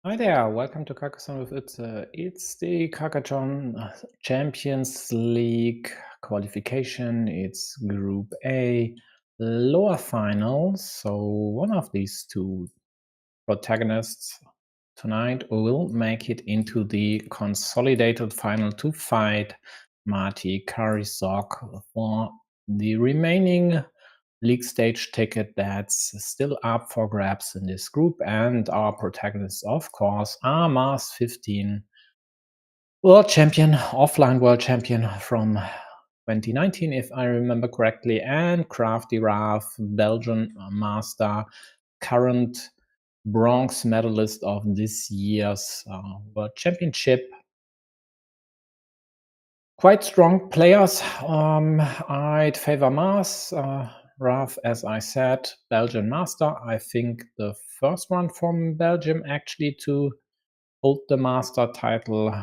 Hi there, welcome to Carcassonne with it's the Carcassonne Champions League qualification. It's Group A lower finals. So one of these two protagonists tonight will make it into the consolidated final to fight Marty Karisok for the remaining league stage ticket that's still up for grabs in this group. And our protagonists, of course, are Mars15, world champion, offline world champion from 2019, if I remember correctly, and CraftyRaf, Belgian master, current bronze medalist of this year's World Championship. Quite strong players. I'd favor Mars. Raf, as I said, Belgian master. I think the first one from Belgium actually to hold the master title.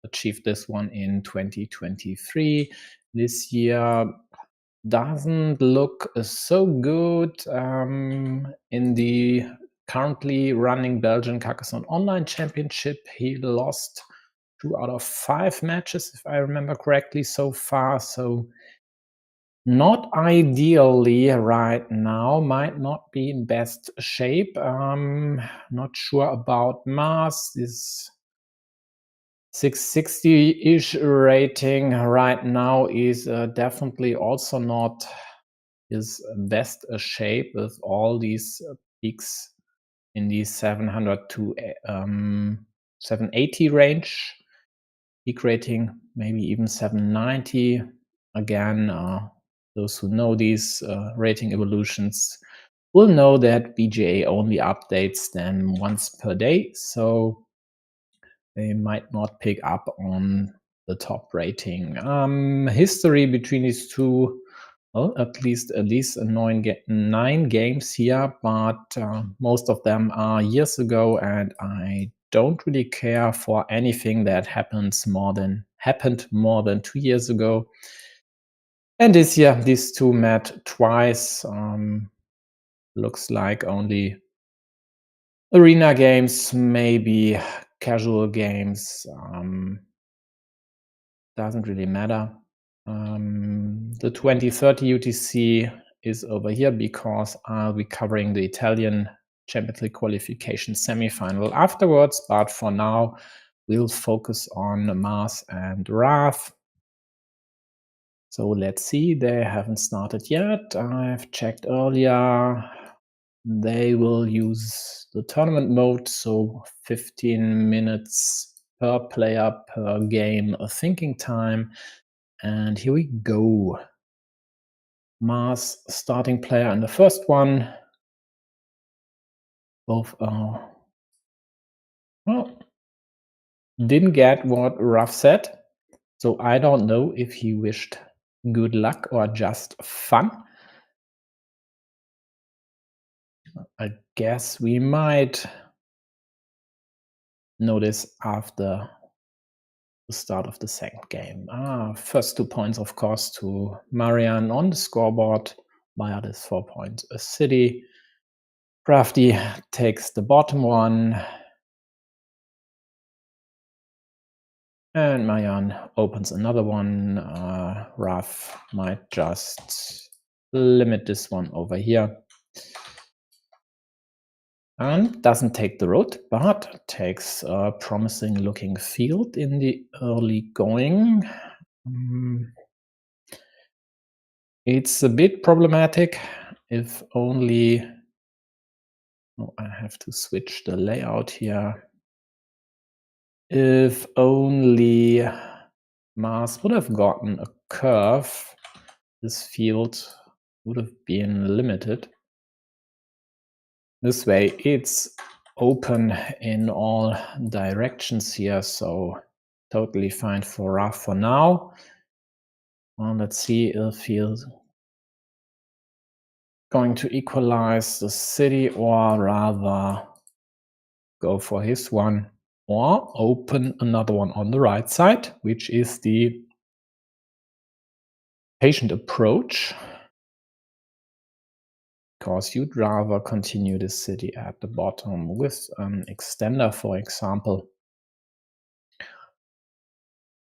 Achieved this one in 2023. This year doesn't look so good in the currently running Belgian Carcassonne Online Championship. He lost 2 out of 5 matches, if I remember correctly, so far. So not ideally right now, might not be in best shape. Not sure about Mars. This 660-ish rating right now is definitely also not his best shape with all these peaks in the 700 to 780 range. Peak rating maybe even 790. Again, those who know these rating evolutions will know that BGA only updates them once per day, so they might not pick up on the top rating. History between these two, well, at least 9 games here, but most of them are years ago, and I don't really care for anything that happened more than 2 years ago. And this year, these two met twice. Looks like only arena games, maybe casual games. Doesn't really matter. The 2030 UTC is over here because I'll be covering the Italian Champions League qualification semi-final afterwards. But for now, we'll focus on Mars and Raf. So let's see, they haven't started yet. I've checked earlier. They will use the tournament mode, so 15 minutes per player per game thinking time. And here we go. Mars starting player in the first one. Both are, well, didn't get what Ruff said, so I don't know if he wished good luck or just fun. I guess we might notice after the start of the second game. First 2 points, of course, to Marian on the scoreboard via this 4-point city. Crafty takes the bottom one. And Marian opens another one. Raf might just limit this one over here. And doesn't take the road, but takes a promising looking field in the early going. It's a bit problematic if only... Oh, I have to switch the layout here. If only Mars would have gotten a curve, this field would have been limited. This way it's open in all directions here, so totally fine for Raf for now. Well, let's see if he's going to equalize the city or rather go for his one or open another one on the right side, which is the patient approach. because you'd rather continue the city at the bottom with an extender, for example.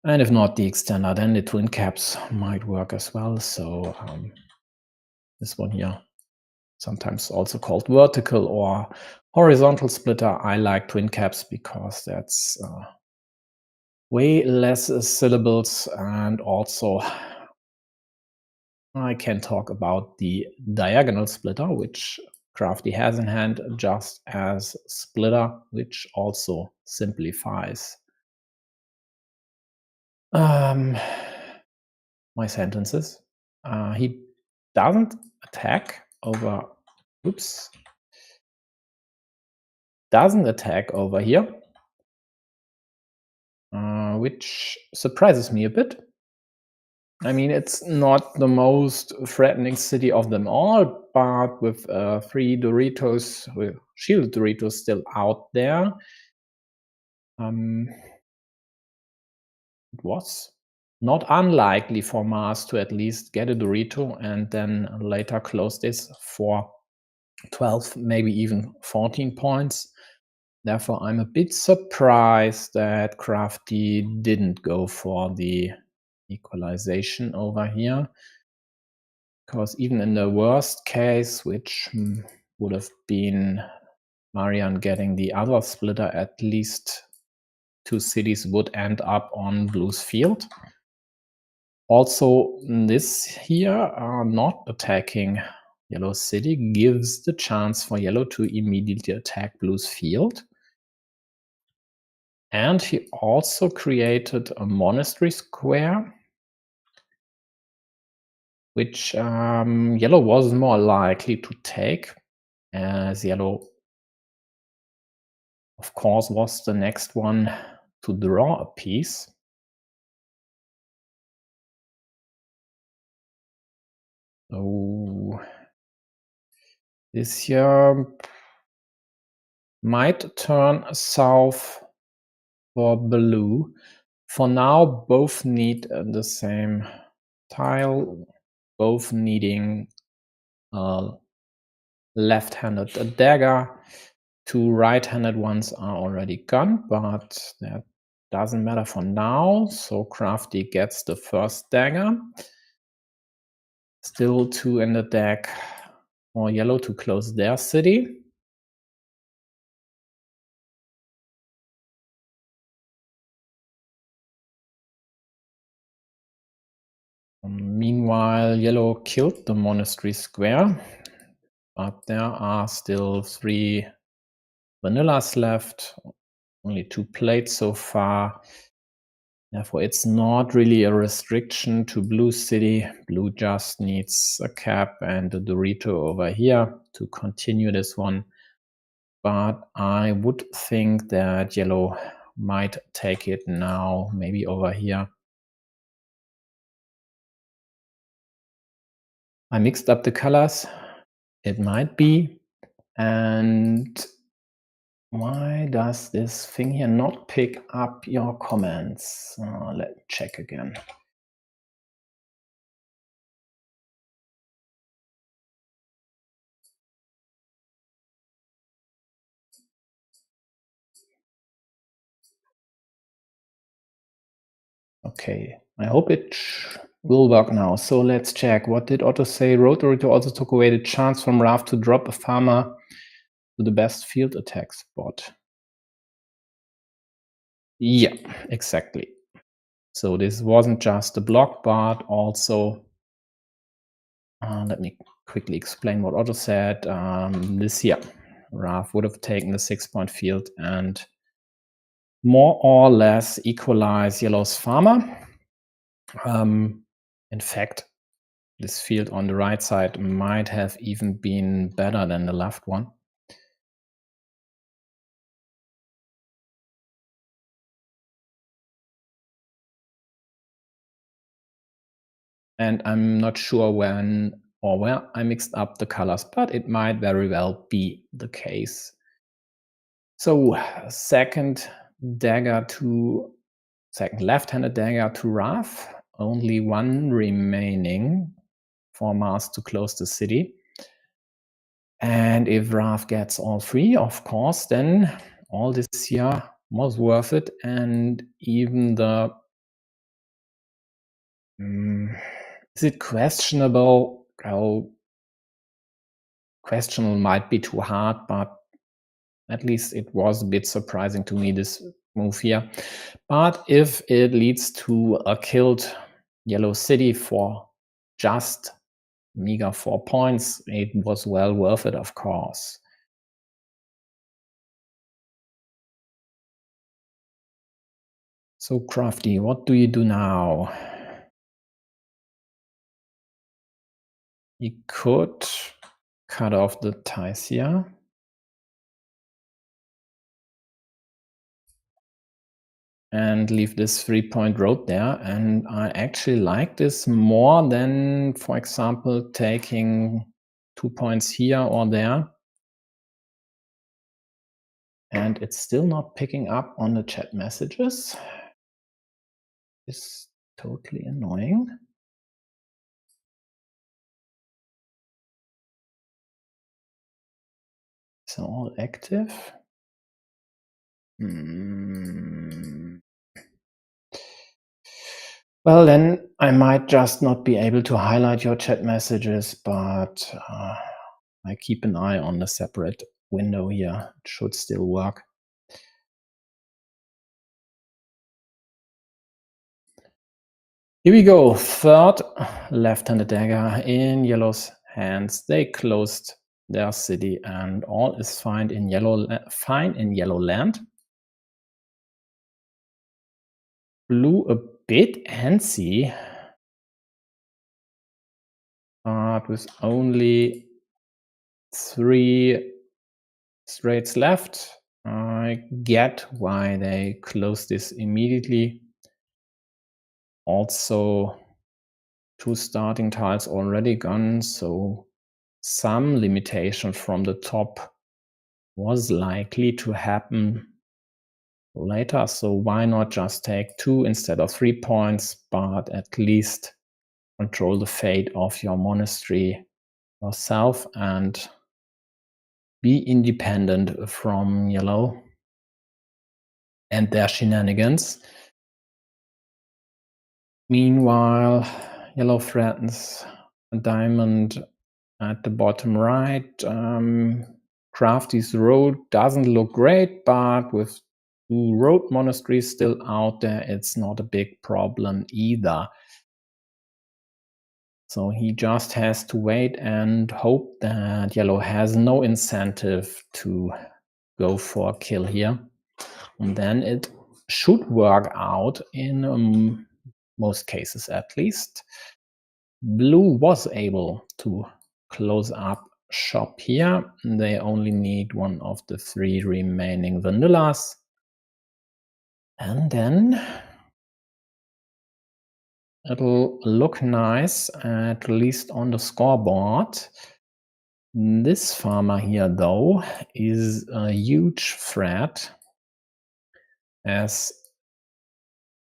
And if not the extender, then the twin caps might work as well. So this one here, sometimes also called vertical or horizontal splitter. I like twin caps because that's way less syllables, and also I can talk about the diagonal splitter, which Crafty has in hand, just as splitter, which also simplifies my sentences. He doesn't attack over, doesn't attack over here, which surprises me a bit. I mean, it's not the most threatening city of them all, but with 3 Doritos, with shield Doritos still out there, it was not unlikely for Mars to at least get a Dorito and then later close this for 12, maybe even 14 points. Therefore, I'm a bit surprised that Crafty didn't go for the equalization over here, because even in the worst case, which would have been Marian getting the other splitter, at least 2 cities would end up on blue's field. Also, this here not attacking yellow city gives the chance for yellow to immediately attack blue's field. And he also created a monastery square, which yellow was more likely to take, as yellow, of course, was the next one to draw a piece. So this here might turn south for blue. For now, both need the same tile, both needing a left-handed dagger. 2 right-handed ones are already gone, but that doesn't matter for now. So Crafty gets the first dagger. Still 2 in the deck for yellow to close their city. Meanwhile, yellow killed the monastery square, but there are still 3 vanillas left, only 2 plates so far. Therefore, it's not really a restriction to blue city. Blue just needs a cap and a Dorito over here to continue this one. But I would think that yellow might take it now, maybe over here. I mixed up the colors. It might be. And why does this thing here not pick up your comments? Let's check again. Okay, I hope it will work now. So let's check. What did Otto say? Rotary also took away the chance from Raf to drop a farmer to the best field attack spot. Yeah, exactly. So this wasn't just a block, but also, let me quickly explain what Otto said. This here, Raf would have taken the 6-point field and more or less equalize yellow's farmer. In fact, this field on the right side might have even been better than the left one. And I'm not sure when or where I mixed up the colors, but it might very well be the case. So second left-handed dagger to Raf, only 1 remaining for Mars to close the city. And if Raf gets all three, of course, then all this here was worth it. And even the is it questionable? Oh, questionable might be too hard, but at least it was a bit surprising to me, this move here. But if it leads to a killed yellow city for just meager 4 points, it was well worth it, of course. So Crafty, what do you do now? You could cut off the ties here. And leave this 3-point road there. And I actually like this more than, for example, taking 2 points here or there. And it's still not picking up on the chat messages. It's totally annoying. It's all active. Well, then I might just not be able to highlight your chat messages, but I keep an eye on the separate window here. It should still work. Here we go. Third left-handed dagger in yellow's hands. They closed their city, and all is fine in yellow land. Blue a bit antsy, but with only 3 straights left. I get why they closed this immediately. Also, 2 starting tiles already gone, so some limitation from the top was likely to happen later. So why not just take 2 instead of 3 points, but at least control the fate of your monastery yourself and be independent from yellow and their shenanigans. Meanwhile, yellow threatens a diamond at the bottom right. Crafty's road doesn't look great, but with 2 road monasteries still out there, it's not a big problem either. So he just has to wait and hope that yellow has no incentive to go for a kill here. And then it should work out in most cases at least. Blue was able to close up shop here. They only need one of the 3 remaining vanillas. And then it'll look nice, at least on the scoreboard. This farmer here, though, is a huge threat, as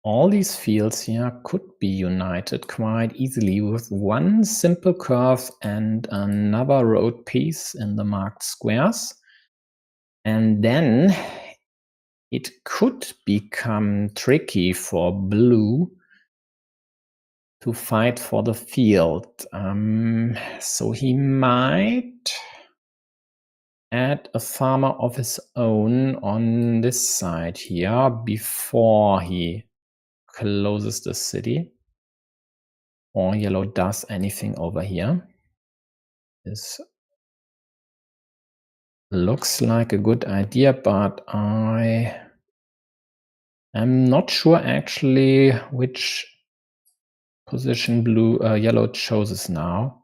all these fields here could be united quite easily with one simple curve and another road piece in the marked squares. And then it could become tricky for blue to fight for the field. So he might add a farmer of his own on this side here before he closes the city, or yellow does anything over here. This looks like a good idea, but I am not sure actually which position yellow chooses now.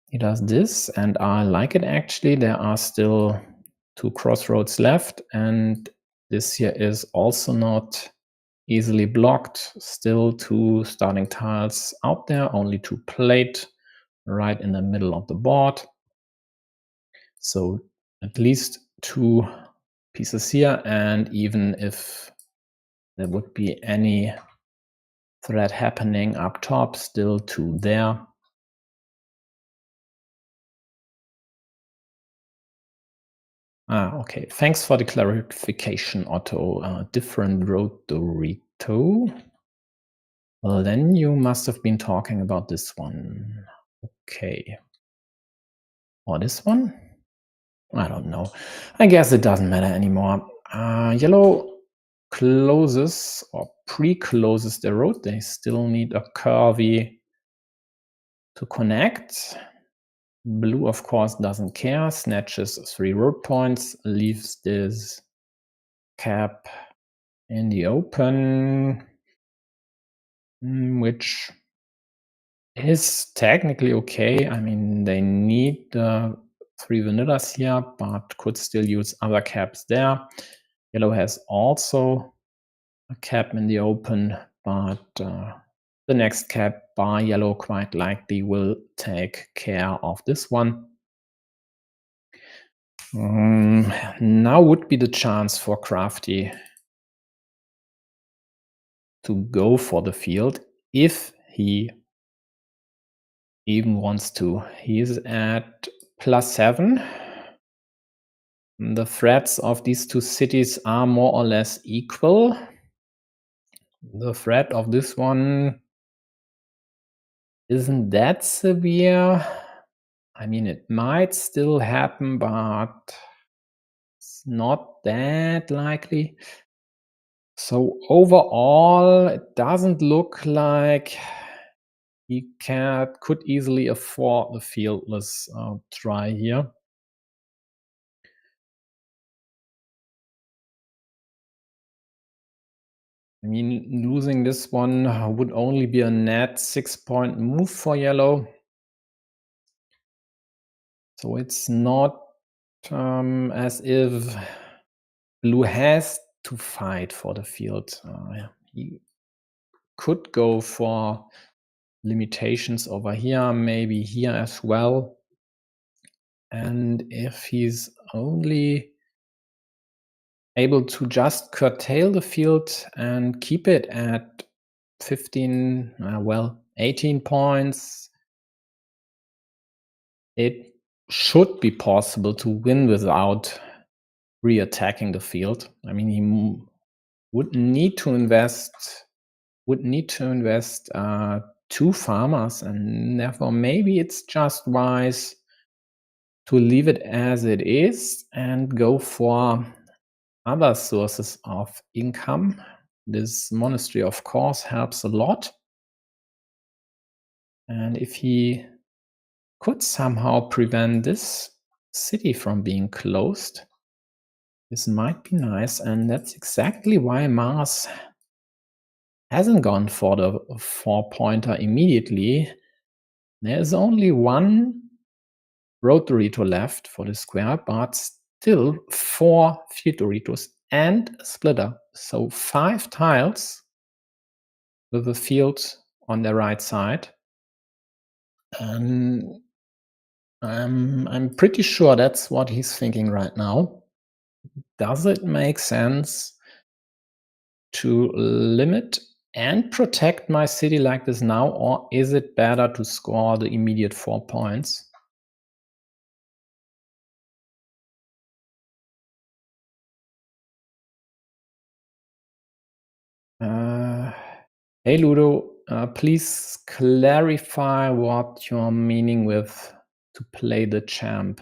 He does this, and I like it actually. There are still 2 crossroads left, and this here is also not easily blocked. Still 2 starting tiles out there, only 2 plate right in the middle of the board. So at least 2 pieces here, and even if there would be any threat happening up top, still 2 there. Okay. Thanks for the clarification, Otto. Different road Dorito. Well, then you must have been talking about this one. Okay. Or this one? I don't know. I guess it doesn't matter anymore. Yellow closes or pre-closes the road. They still need a curvy to connect. Blue, of course, doesn't care. Snatches 3 road points, leaves this cap in the open, which is technically okay. I mean, they need 3 vanillas here, but could still use other caps there. Yellow has also a cap in the open, but the next cap by yellow quite likely will take care of this one. Now would be the chance for Crafty to go for the field if he even wants to. He is at +7. The threats of these two cities are more or less equal. The threat of this one isn't that severe. I mean, it might still happen, but it's not that likely. So overall, it doesn't look like he could easily afford the fieldless try here. I mean, losing this one would only be a net 6-point move for yellow. So it's not as if blue has to fight for the field. He could go for limitations over here, maybe here as well. And if he's only able to just curtail the field and keep it at 15, 18 points, it should be possible to win without re-attacking the field. I mean, he would need to invest 2 farmers, and therefore maybe it's just wise to leave it as it is and go for other sources of income. This monastery, of course, helps a lot. And if he could somehow prevent this city from being closed, this might be nice. And that's exactly why Mars hasn't gone for the 4-pointer immediately. There's only 1 road Dorito left for the square, but still 4 field Doritos and a splitter. So 5 tiles with a field on the right side. And I'm pretty sure that's what he's thinking right now. Does it make sense to limit and protect my city like this now, or is it better to score the immediate 4 points? Hey Ludo, please clarify what you're meaning with to play the champ.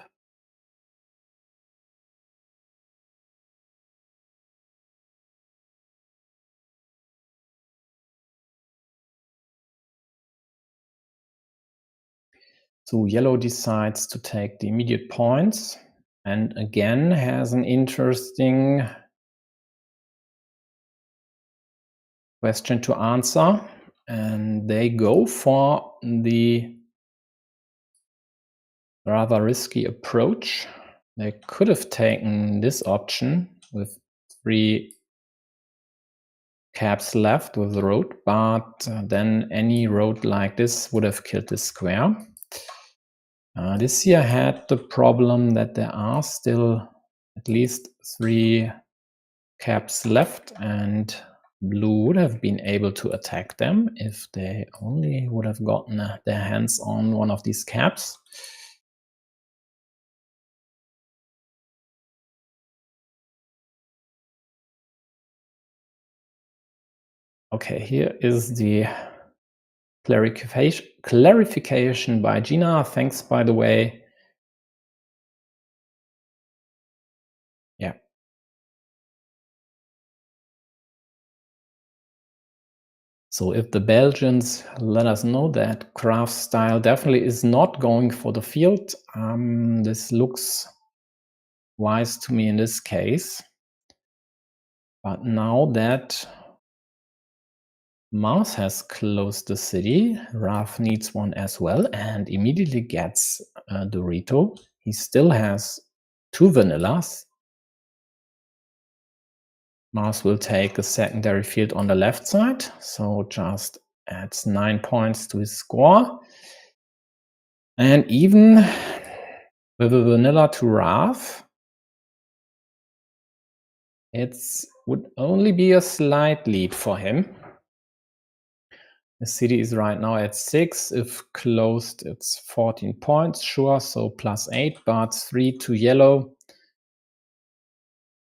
So yellow decides to take the immediate points and again has an interesting question to answer, and they go for the rather risky approach. They could have taken this option with 3 caps left with the road, but then any road like this would have killed this square. This here had the problem that there are still at least 3 caps left, and blue would have been able to attack them if they only would have gotten their hands on one of these caps. Okay, here is the clarification by Gina. Thanks, by the way. Yeah. So if the Belgians let us know that Craft's style definitely is not going for the field, this looks wise to me in this case. But now that Mars has closed the city, Raf needs one as well and immediately gets a Dorito. He still has 2 vanillas. Mars will take a secondary field on the left side, so just adds 9 points to his score. And even with a vanilla to Raf, it would only be a slight lead for him. The city is right now at 6. If closed, it's 14 points, sure, so +8, but 3 to yellow.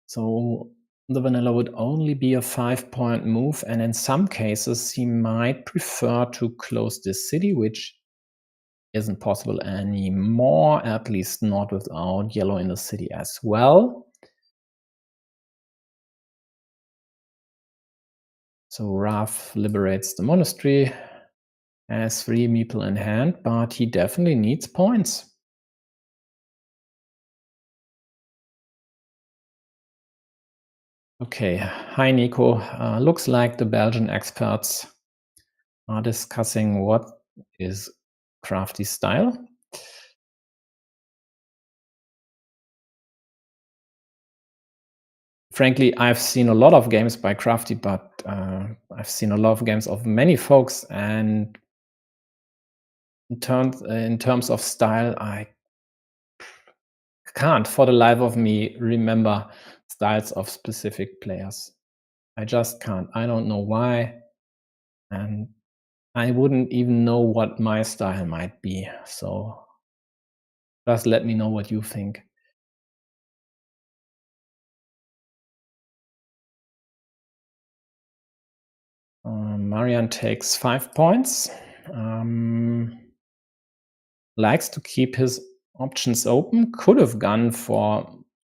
So the vanilla would only be a 5-point move, and in some cases he might prefer to close this city, which isn't possible anymore, at least not without yellow in the city as well. So Raf liberates the monastery, has 3 meeple in hand, but he definitely needs points. Okay, hi Nico. Looks like the Belgian experts are discussing what is crafty style. Frankly, I've seen a lot of games by Crafty, but I've seen a lot of games of many folks, and in terms of style, I can't for the life of me remember styles of specific players. I just can't. I don't know why, and I wouldn't even know what my style might be. So just let me know what you think. Marian takes 5 points. Likes to keep his options open. Could have gone for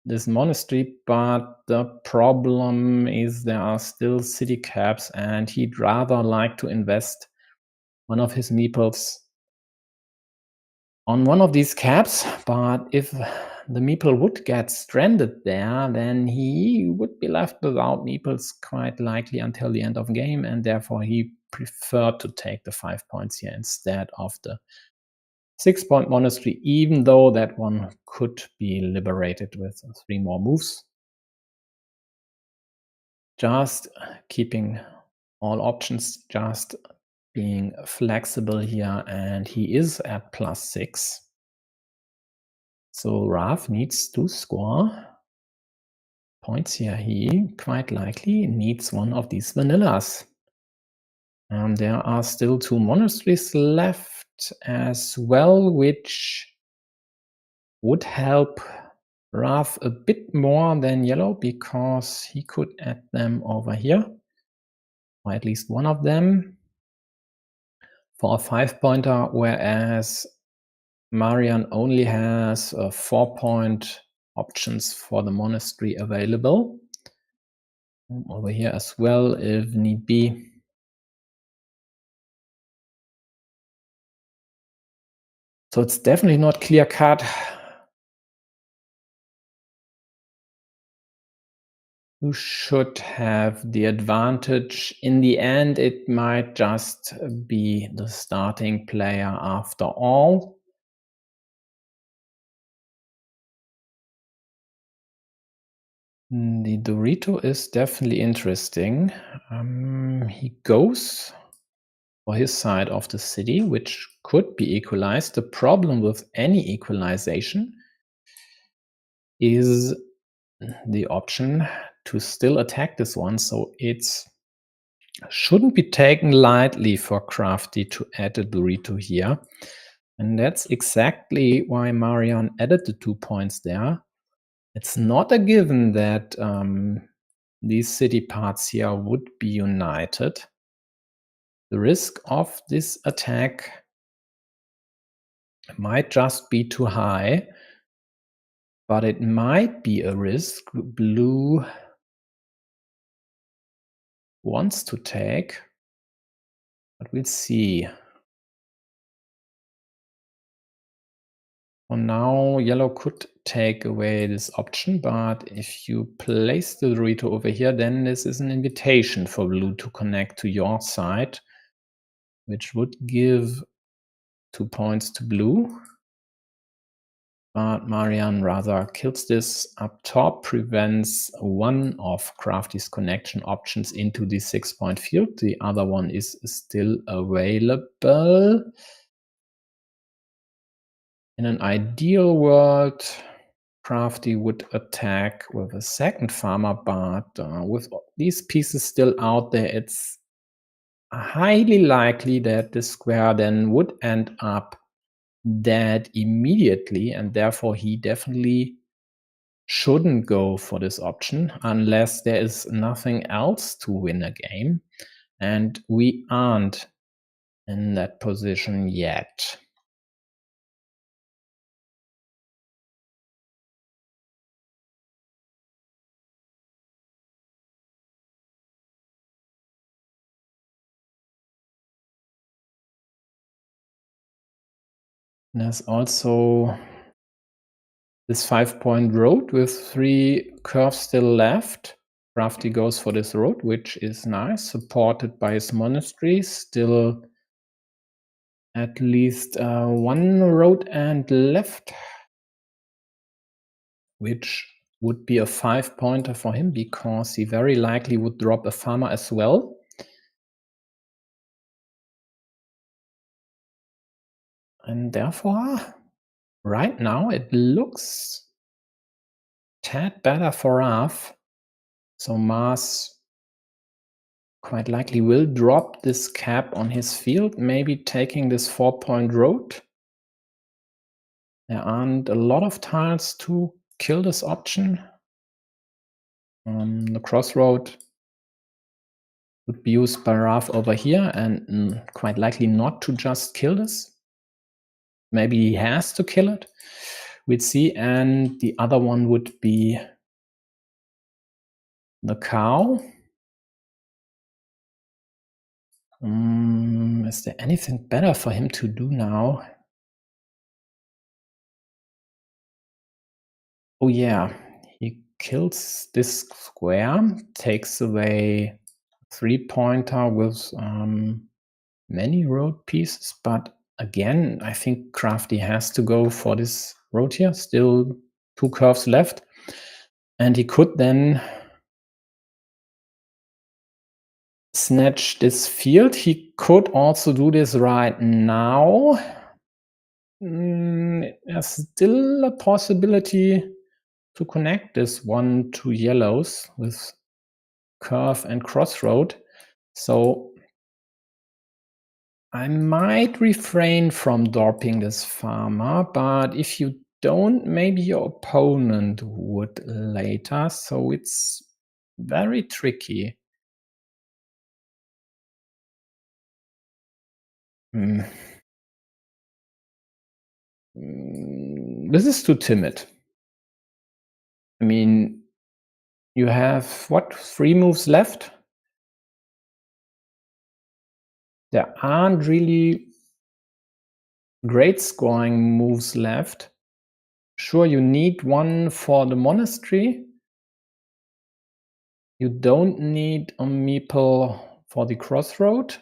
this monastery, but the problem is there are still city caps, and he'd rather like to invest one of his meeples on one of these caps. But if the meeple would get stranded there, then he would be left without meeples quite likely until the end of game, and therefore he preferred to take the 5 points here instead of the 6-point monastery, even though that one could be liberated with 3 more moves. Just keeping all options, just being flexible here, and he is at +6. So Raf needs to score points here. He quite likely needs one of these vanillas. There are still 2 monasteries left as well, which would help Raf a bit more than yellow, because he could add them over here, or at least one of them, for a 5-pointer, whereas Marian only has 4-point options for the monastery available. Over here as well, if need be. So it's definitely not clear-cut who should have the advantage. In the end, it might just be the starting player after all. The Dorito is definitely interesting. He goes for his side of the city, which could be equalized. The problem with any equalization is the option to still attack this one, so it shouldn't be taken lightly for Crafty to add a Dorito here. And that's exactly why Marian added the 2 points there. It's not a given that these city parts here would be united. The risk of this attack might just be too high, but it might be a risk blue wants to take, but we'll see. For now, yellow could take away this option, but if you place the Dorito over here, then this is an invitation for blue to connect to your side, which would give 2 points to blue. But Marian rather kills this up top, prevents one of Crafty's connection options into the 6-point field. The other one is still available. In an ideal world, Crafty would attack with a second farmer, but with these pieces still out there, it's highly likely that the square then would end up dead immediately, and therefore he definitely shouldn't go for this option unless there is nothing else to win a game, and we aren't in that position yet. There's also this 5-point road with 3 curves still left. Crafty goes for this road, which is nice, supported by his monastery. Still at least 1 road and left, which would be a 5-pointer for him because he very likely would drop a farmer as well. And therefore, right now it looks tad better for Raf. So Mars quite likely will drop this cap on his field, maybe taking this 4-point road. There aren't a lot of tiles to kill this option. The crossroad would be used by Raf over here, and quite likely not to just kill this. Maybe he has to kill it. We'd see. And the other one would be the cow. Is there anything better for him to do now? Oh yeah, he kills this square, takes away 3-pointer with many road pieces, but again, I think Crafty has to go for this road here. Still 2 curves left, and he could then snatch this field. He could also do this right now. There's still a possibility to connect this 1 to yellows with curve and crossroad. So I might refrain from dorping this farmer, but if you don't, maybe your opponent would later. So it's very tricky. This is too timid. I mean, you have, what, 3 moves left? There aren't really great scoring moves left. Sure, you need 1 for the monastery. You don't need a meeple for the crossroad.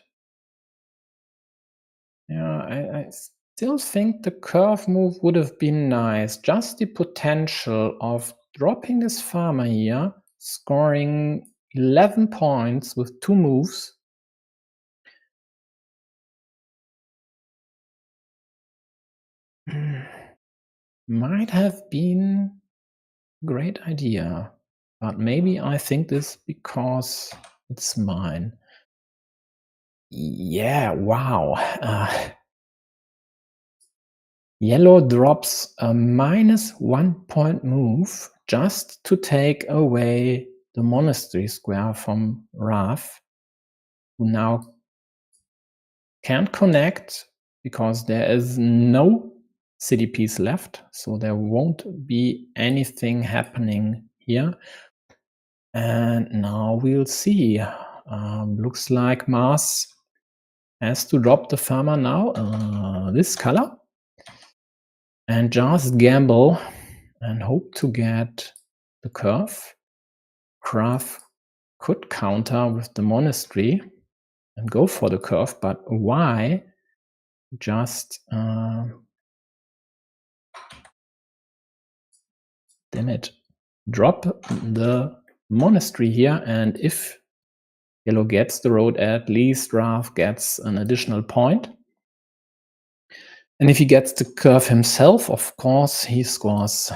Yeah, I still think the curve move would have been nice. Just the potential of dropping this farmer here, scoring 11 points with 2 moves. Might have been a great idea, but maybe I think this because it's mine. Yeah, wow. Yellow drops a -1 point move just to take away the monastery square from Raf, who now can't connect because there is no city piece left, so there won't be anything happening here. And now we'll see. Looks like Mars has to drop the farmer now, this color, and just gamble and hope to get the curve. Graph could counter with the monastery and go for the curve, but why just damn it, drop the monastery here, and if yellow gets the road, at least Raf gets an additional point. And if he gets the curve himself, of course, he scores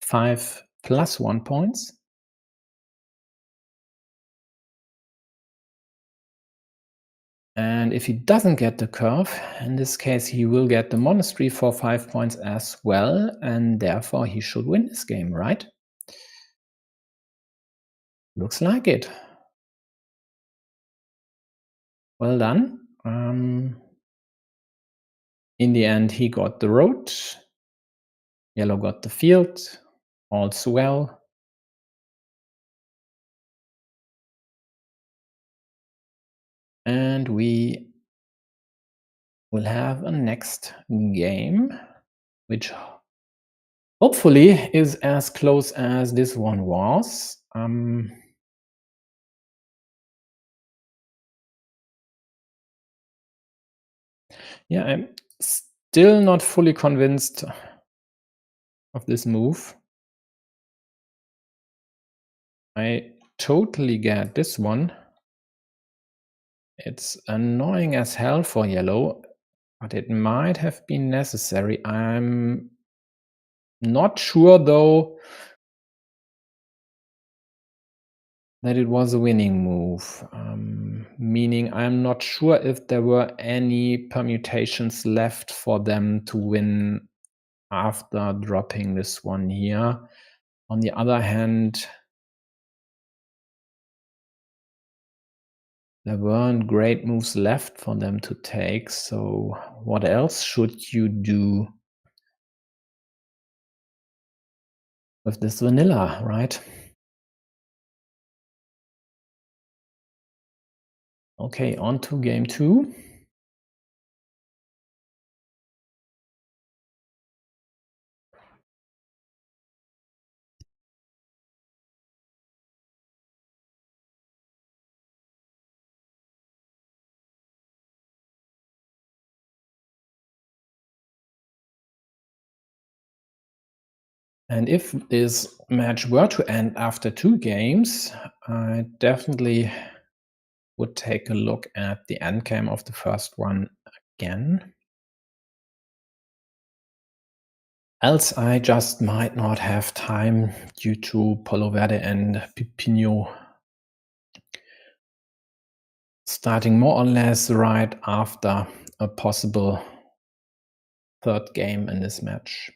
5 plus 1 points. And if he doesn't get the curve, in this case, he will get the monastery for 5 points as well, and therefore he should win this game, right? Looks like it. Well done. In the end, he got the road. Yellow got the field. All's well. And we will have a next game, which hopefully is as close as this one was. Yeah, I'm still not fully convinced of this move. I totally get this one. It's annoying as hell for yellow, but it might have been necessary. I'm not sure, though, that it was a winning move. Meaning I'm not sure if there were any permutations left for them to win after dropping this one here. On the other hand, there weren't great moves left for them to take, so what else should you do with this vanilla, right? Okay, on to game 2. And if this match were to end after 2 games, I definitely would take a look at the endgame of the first one again. Else I just might not have time due to Polo Verde and Pipino starting more or less right after a possible third game in this match.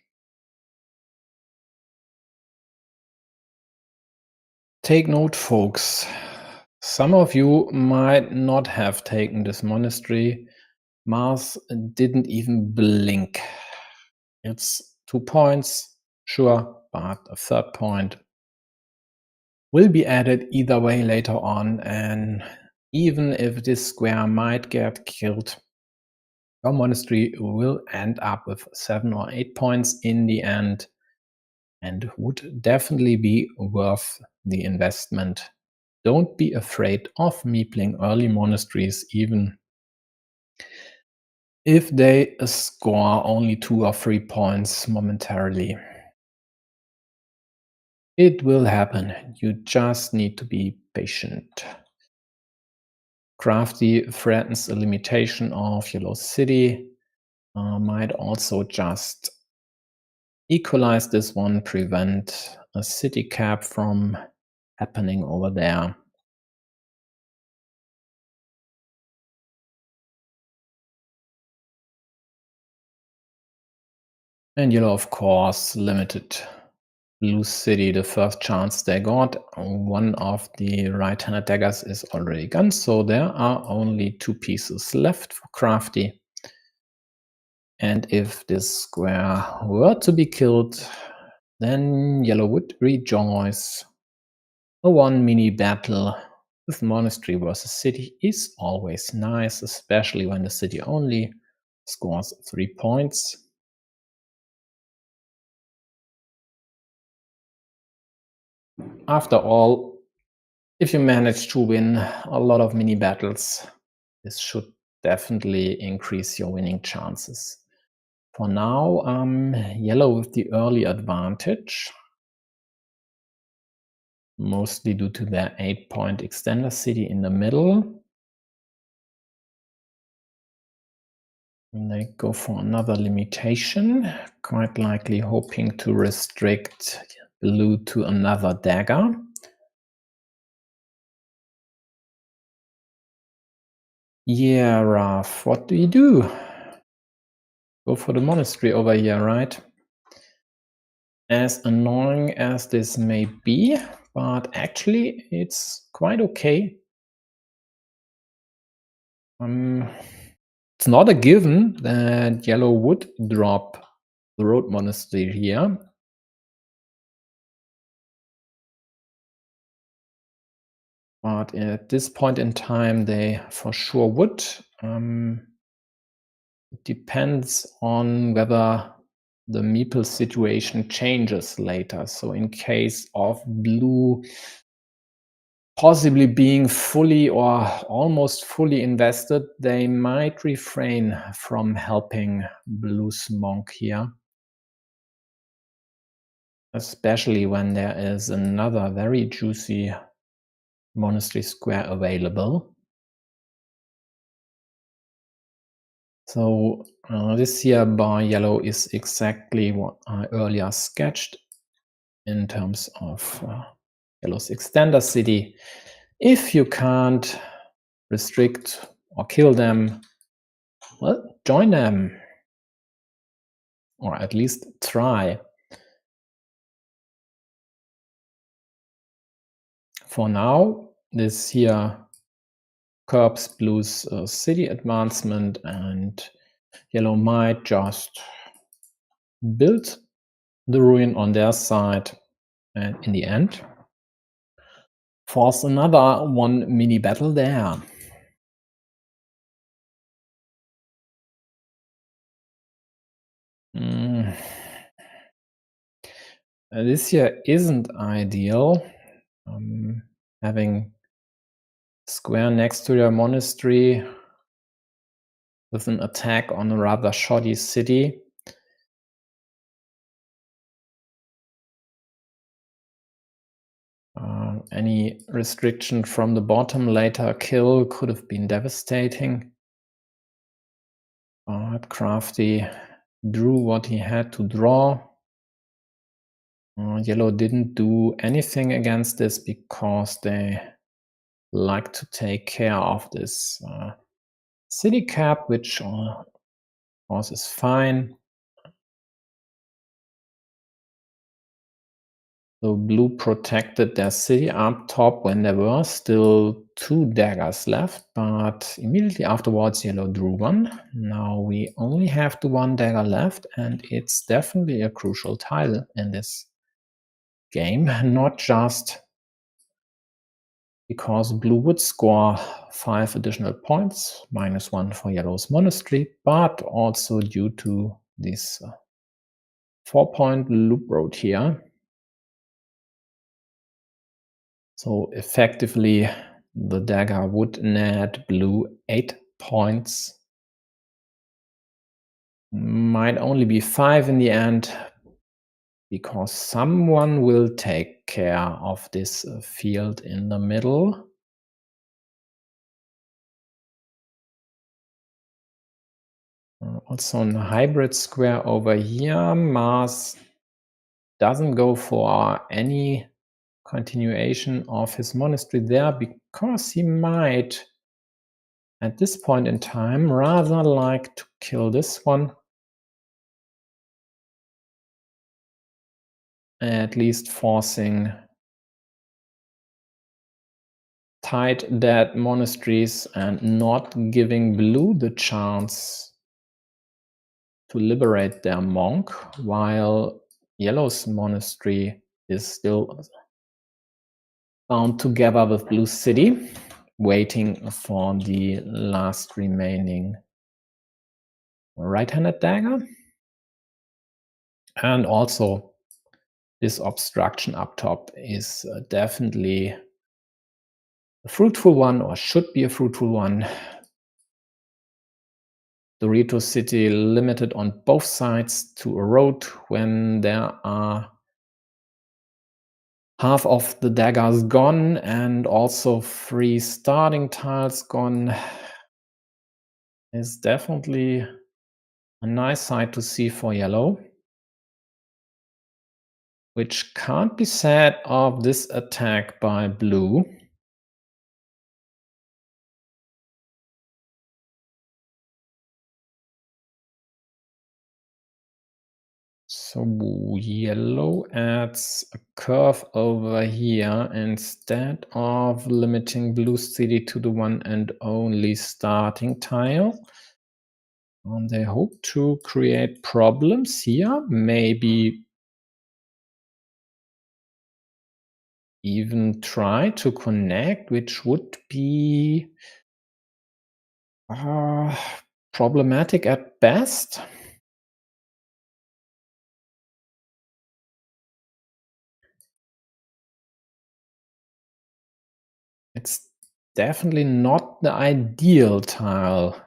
Take note, folks. Some of you might not have taken this monastery. Mars didn't even blink. It's 2 points, sure, but a third point will be added either way later on, and even if this square might get killed, your monastery will end up with 7 or 8 points in the end, and would definitely be worth the investment. Don't be afraid of meepling early monasteries, even if they score only 2 or 3 points momentarily. It will happen. You just need to be patient. Crafty threatens a limitation of Yellow City. Might also just equalize this one, prevent a city cap from happening over there. And yellow, of course, limited blue city the first chance they got. One of the right-handed daggers is already gone, so there are only 2 pieces left for Crafty. And if this square were to be killed, then yellow would rejoice. A 1 mini battle with monastery versus city is always nice, especially when the city only scores 3 points. After all, if you manage to win a lot of mini battles, this should definitely increase your winning chances. For now, yellow with the early advantage, mostly due to their 8-point extender city in the middle. And they go for another limitation, quite likely hoping to restrict blue to another dagger. Yeah, Raf, what do you do? Go for the monastery over here, right? As annoying as this may be, but actually it's quite okay. It's not a given that yellow would drop the road monastery here. But at this point in time, they for sure would. It depends on whether the meeple situation changes later. So in case of blue possibly being fully or almost fully invested, they might refrain from helping blue's monk here. Especially when there is another very juicy monastery square available. So this here by yellow is exactly what I earlier sketched in terms of yellow's extender city. If you can't restrict or kill them, well, join them. Or at least try. For now, this here curbs blue's city advancement, and yellow might just build the ruin on their side, and in the end force another 1 mini battle there. This here isn't ideal. Having square next to your monastery with an attack on a rather shoddy city. Any restriction from the bottom later kill could have been devastating. But Crafty drew what he had to draw. Yellow didn't do anything against this because they like to take care of this city cap, which of course is fine. So blue protected their city up top when there were still 2 daggers left, but immediately afterwards yellow drew 1. Now we only have the 1 dagger left, and it's definitely a crucial tile in this game, not just because blue would score 5 additional points, -1 for yellow's monastery, but also due to this 4-point loop road here. So effectively, the dagger would net blue 8 points. Might only be 5 in the end, because someone will take care of this field in the middle. Also in a hybrid square over here, Mars doesn't go for any continuation of his monastery there because he might, at this point in time, rather like to kill this one at least forcing tight dead monasteries and not giving blue the chance to liberate their monk, while yellow's monastery is still bound together with blue city, waiting for the last remaining right-handed dagger. And also this obstruction up top is definitely a fruitful one, or should be a fruitful one. Dorito City limited on both sides to a road when there are half of the daggers gone and also 3 starting tiles gone. Is definitely a nice sight to see for yellow, which can't be said of this attack by blue. So yellow adds a curve over here instead of limiting blue city to the one and only starting tile. And they hope to create problems here, maybe even try to connect, which would be problematic at best. It's definitely not the ideal tile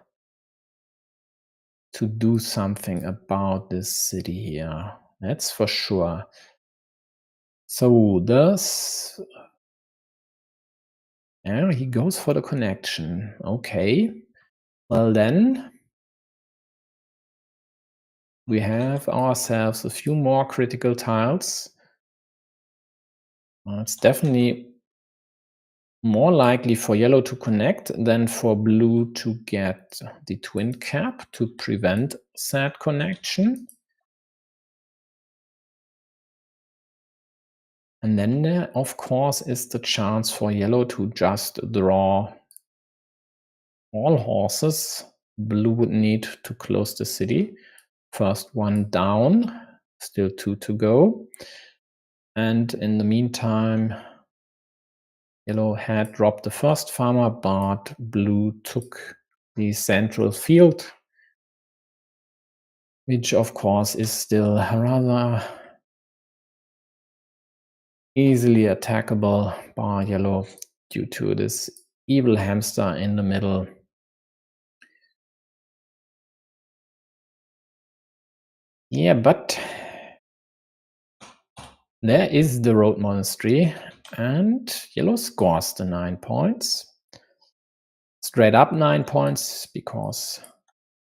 to do something about this city here. That's for sure. So this, yeah, he goes for the connection. Okay. Well then, we have ourselves a few more critical tiles. It's definitely more likely for yellow to connect than for blue to get the twin cap to prevent said connection. And then there, of course, is the chance for yellow to just draw all horses. Blue would need to close the city. First one down, still 2 to go. And in the meantime, yellow had dropped the first farmer, but blue took the central field, which of course is still rather easily attackable by yellow due to this evil hamster in the middle. Yeah, but there is the road monastery, and yellow scores the 9 points. Straight up 9 points, because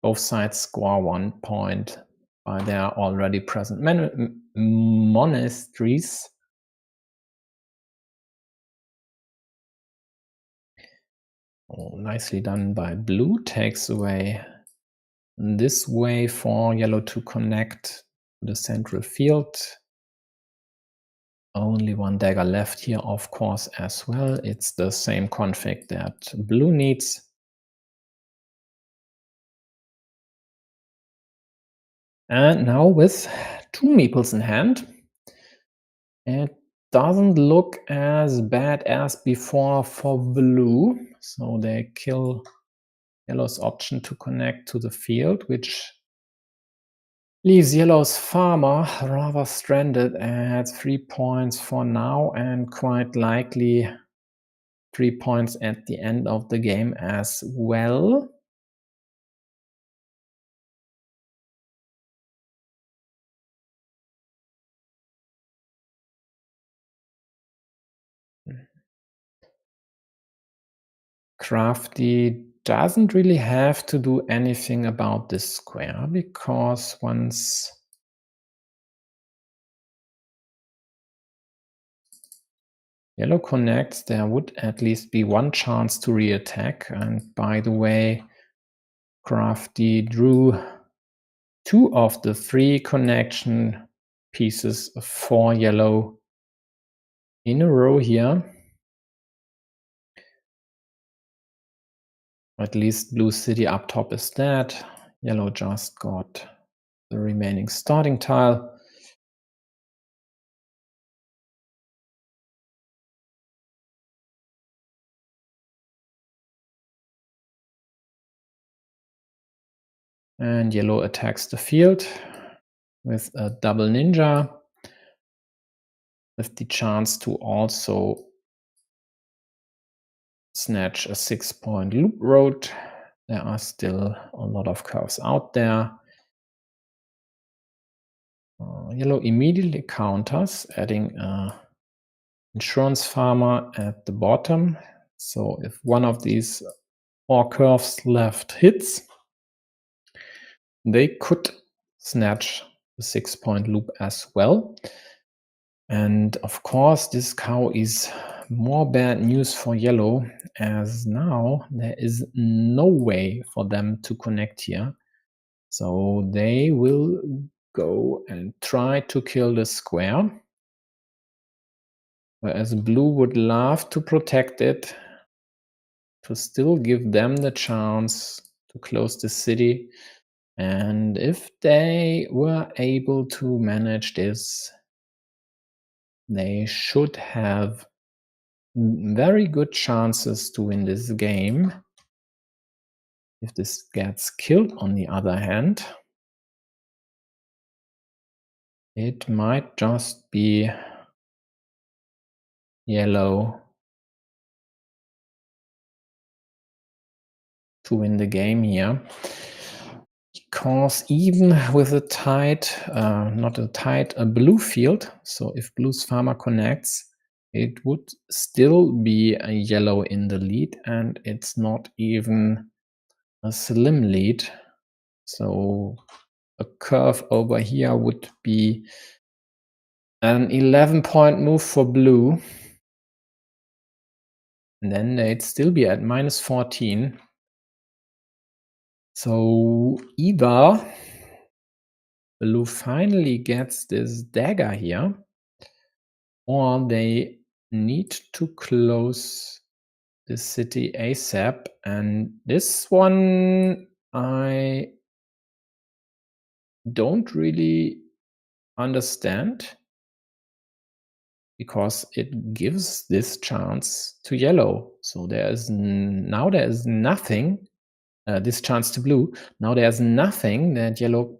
both sides score 1 point by their already present monasteries. Oh, nicely done by blue. Takes away this way for yellow to connect the central field. Only 1 dagger left here, of course, as well. It's the same config that blue needs. And now with 2 meeples in hand, it doesn't look as bad as before for blue. So they kill yellow's option to connect to the field, which leaves yellow's farmer rather stranded at 3 points for now, and quite likely 3 points at the end of the game as well. Crafty doesn't really have to do anything about this square, because once yellow connects, there would at least be 1 chance to re-attack. And by the way, Crafty drew 2 of the 3 connection pieces for yellow in a row here. At least blue city up top is dead. Yellow just got the remaining starting tile. And yellow attacks the field with a double ninja, with the chance to also snatch a 6-point loop road. There are still a lot of curves out there. Yellow immediately counters, adding a insurance farmer at the bottom. So if one of these 4 curves left hits, they could snatch the 6-point loop as well. And of course, this cow is more bad news for yellow, as now there is no way for them to connect here. So they will go and try to kill the square, whereas blue would love to protect it, to still give them the chance to close the city. And if they were able to manage this, they should have very good chances to win this game. If this gets killed, on the other hand, it might just be yellow to win the game here. Because even with a tight, a blue field, so if blue's farmer connects, it would still be a yellow in the lead, and it's not even a slim lead. So a curve over here would be an 11-point move for blue. And then they'd still be at -14. So either blue finally gets this dagger here, or they need to close the city ASAP. And this one I don't really understand, because it gives this chance to yellow. So there is nothing, this chance to blue. Now there's nothing that yellow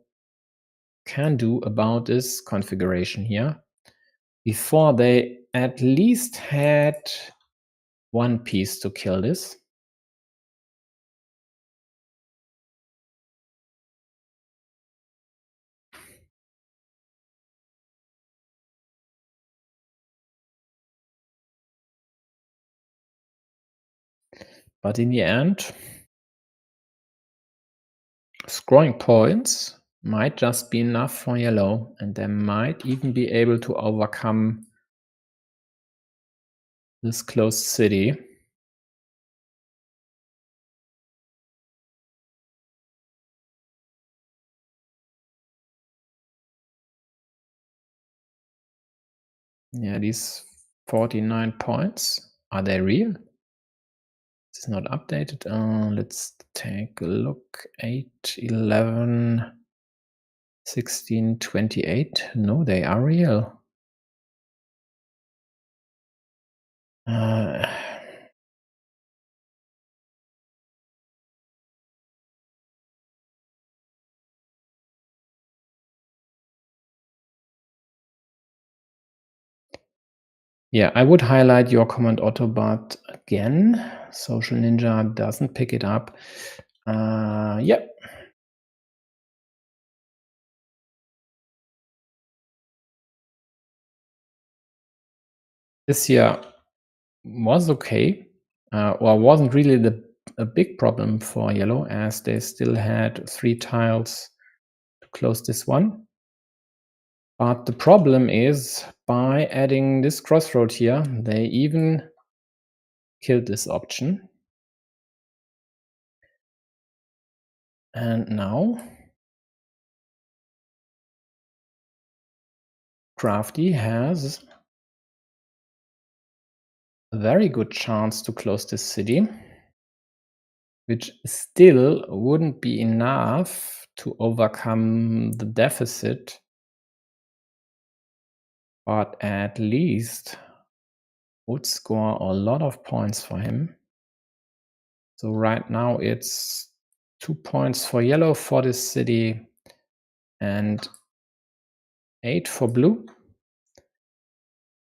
can do about this configuration here. Before, they at least had one piece to kill this. But in the end, scoring points might just be enough for yellow, and they might even be able to overcome this closed city. Yeah, these 49 points, are they real? It's not updated. Let's take a look. 8, 11, 16, 28. No, they are real. Yeah, I would highlight your comment, Otto, but again, Social Ninja doesn't pick it up. Yeah. This here was okay, or wasn't really a big problem for yellow, as they still had 3 tiles to close this one. But the problem is, by adding this crossroad here, they even killed this option. And now Crafty has a very good chance to close this city, which still wouldn't be enough to overcome the deficit, but at least would score a lot of points for him. So right now it's 2 points for yellow for this city and 8 for blue.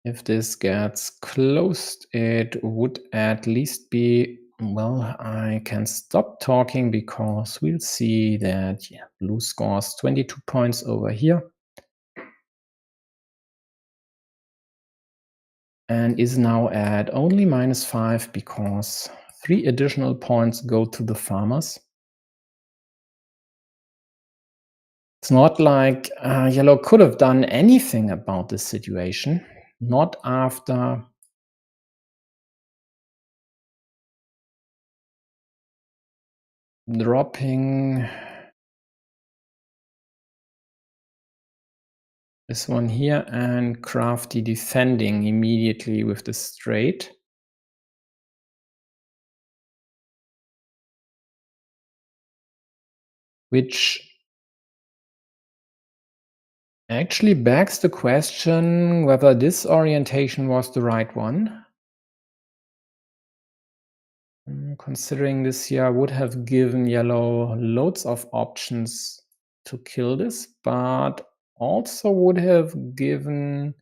If this gets closed, it would at least be, well, I can stop talking because we'll see that blue scores 22 points over here and is now at only -5 because 3 additional points go to the farmers. It's not like yellow could have done anything about this situation, not after dropping this one here and Crafty defending immediately with the straight. Which actually begs the question whether this orientation was the right one. Considering this here would have given yellow loads of options to kill this, but also would have given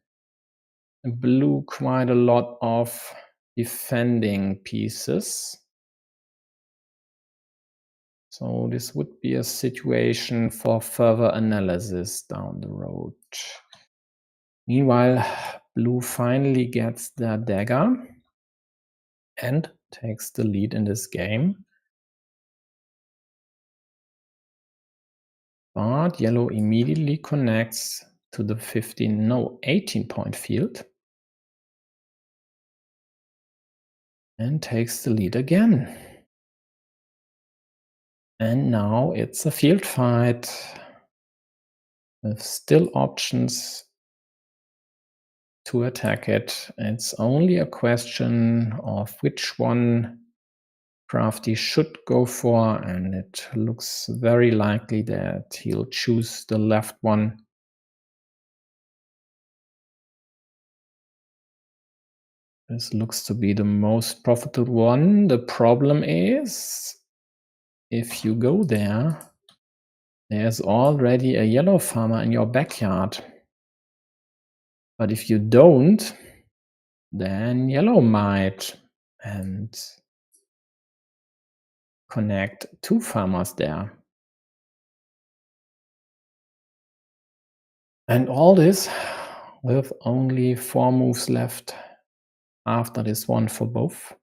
blue quite a lot of defending pieces. So this would be a situation for further analysis down the road. Meanwhile, blue finally gets their dagger and takes the lead in this game. But yellow immediately connects to the 18-point field and takes the lead again. And now it's a field fight with still options to attack it. It's only a question of which one Crafty should go for, and it looks very likely that he'll choose the left one. This looks to be the most profitable one. The problem is, if you go there, there's already a yellow farmer in your backyard. But if you don't, then yellow might and connect 2 farmers there. And all this with only 4 moves left after this one for both.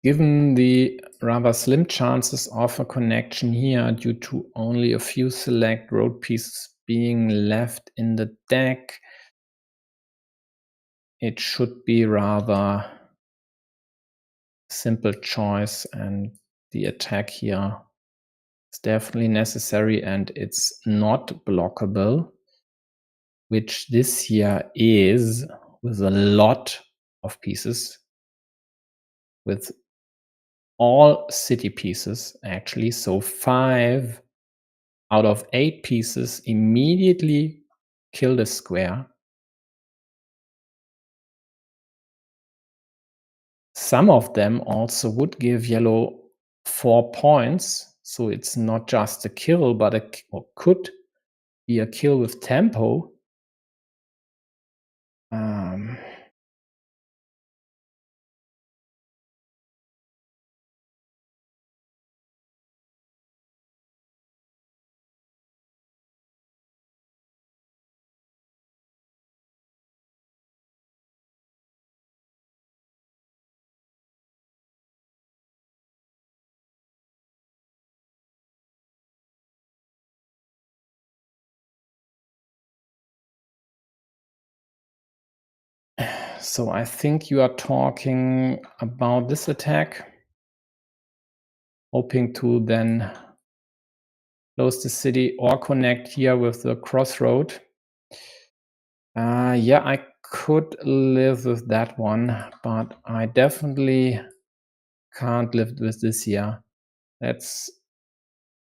Given the rather slim chances of a connection here due to only a few select road pieces being left in the deck, it should be rather simple choice, and the attack here is definitely necessary and it's not blockable, which this here is with a lot of pieces, with all city pieces actually. So 5 out of 8 pieces immediately kill the square. Some of them also would give yellow 4 points. So it's not just a kill, but or could be a kill with tempo. So I think you are talking about this attack, hoping to then close the city or connect here with the crossroad. Yeah, I could live with that one, but I definitely can't live with this here. That's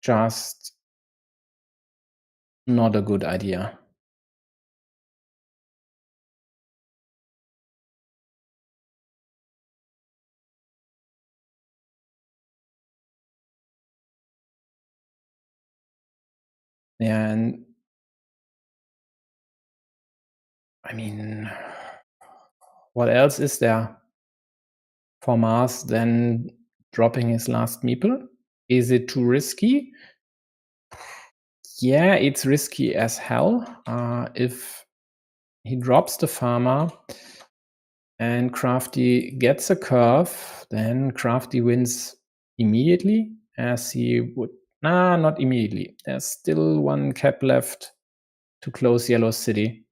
just not a good idea. Yeah, and I mean, what else is there for Mars than dropping his last meeple? Is it too risky? Yeah, it's risky as hell. If he drops the farmer and Crafty gets a curve, then Crafty wins immediately, as he would. Nah, not immediately. There's still one cap left to close Yellow City,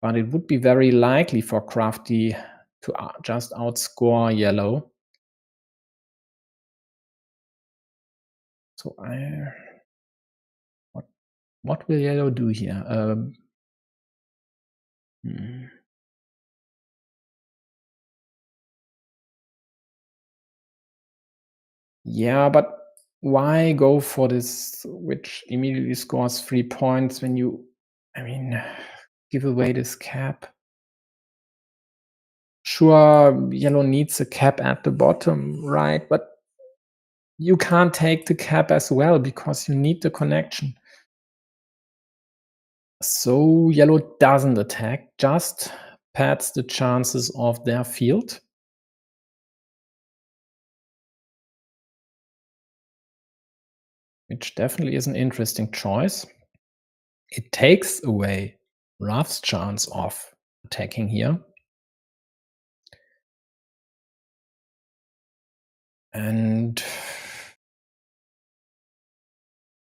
but it would be very likely for Crafty to just outscore Yellow. So what will Yellow do here? Hmm. Yeah, but why go for this, which immediately scores 3 points when you, I mean, give away this cap? Sure, Yellow needs a cap at the bottom, right? But you can't take the cap as well because you need the connection. So Yellow doesn't attack, just pads the chances of their field. Which definitely is an interesting choice. It takes away Raf's chance of attacking here. And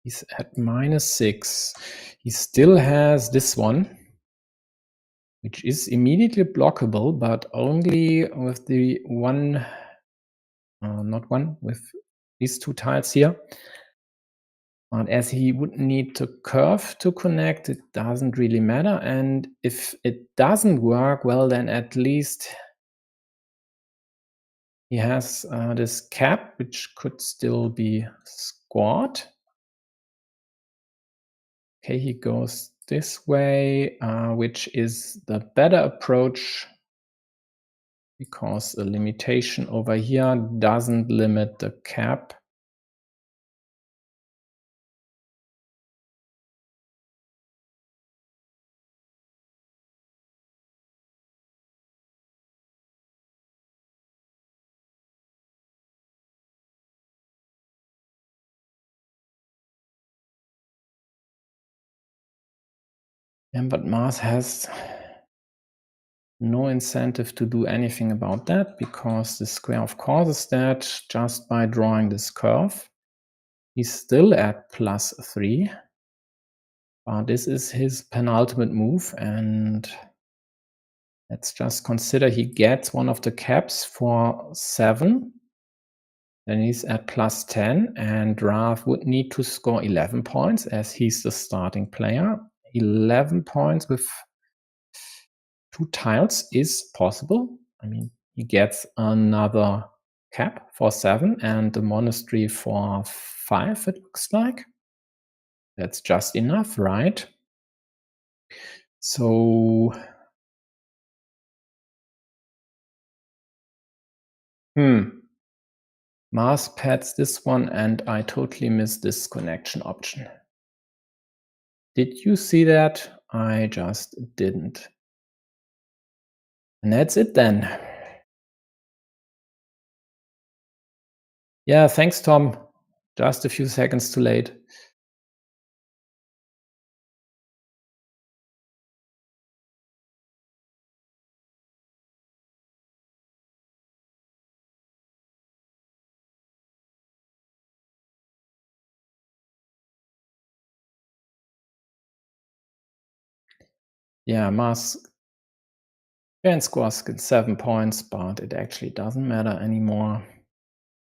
he's at -6. He still has this one, which is immediately blockable, but only with the one, not one, with these two tiles here. But as he would need to curve to connect, it doesn't really matter. And if it doesn't work, well, then at least he has this cap, which could still be scored. Okay, he goes this way, which is the better approach because the limitation over here doesn't limit the cap. Yeah, but Mars has no incentive to do anything about that because the square of course is that just by drawing this curve. He's still at +3, but this is his penultimate move, and let's just consider he gets one of the caps for 7. Then he's at +10, and Raf would need to score 11 points as he's the starting player. 11 points with 2 tiles is possible. I mean, he gets another cap for 7 and the monastery for 5, it looks like. That's just enough, right? So, Mars pads this one, and I totally missed this connection option. Did you see that? I just didn't. And that's it then. Yeah, thanks, Tom. Just a few seconds too late. Yeah, Mars And scores 7 points, but it actually doesn't matter anymore.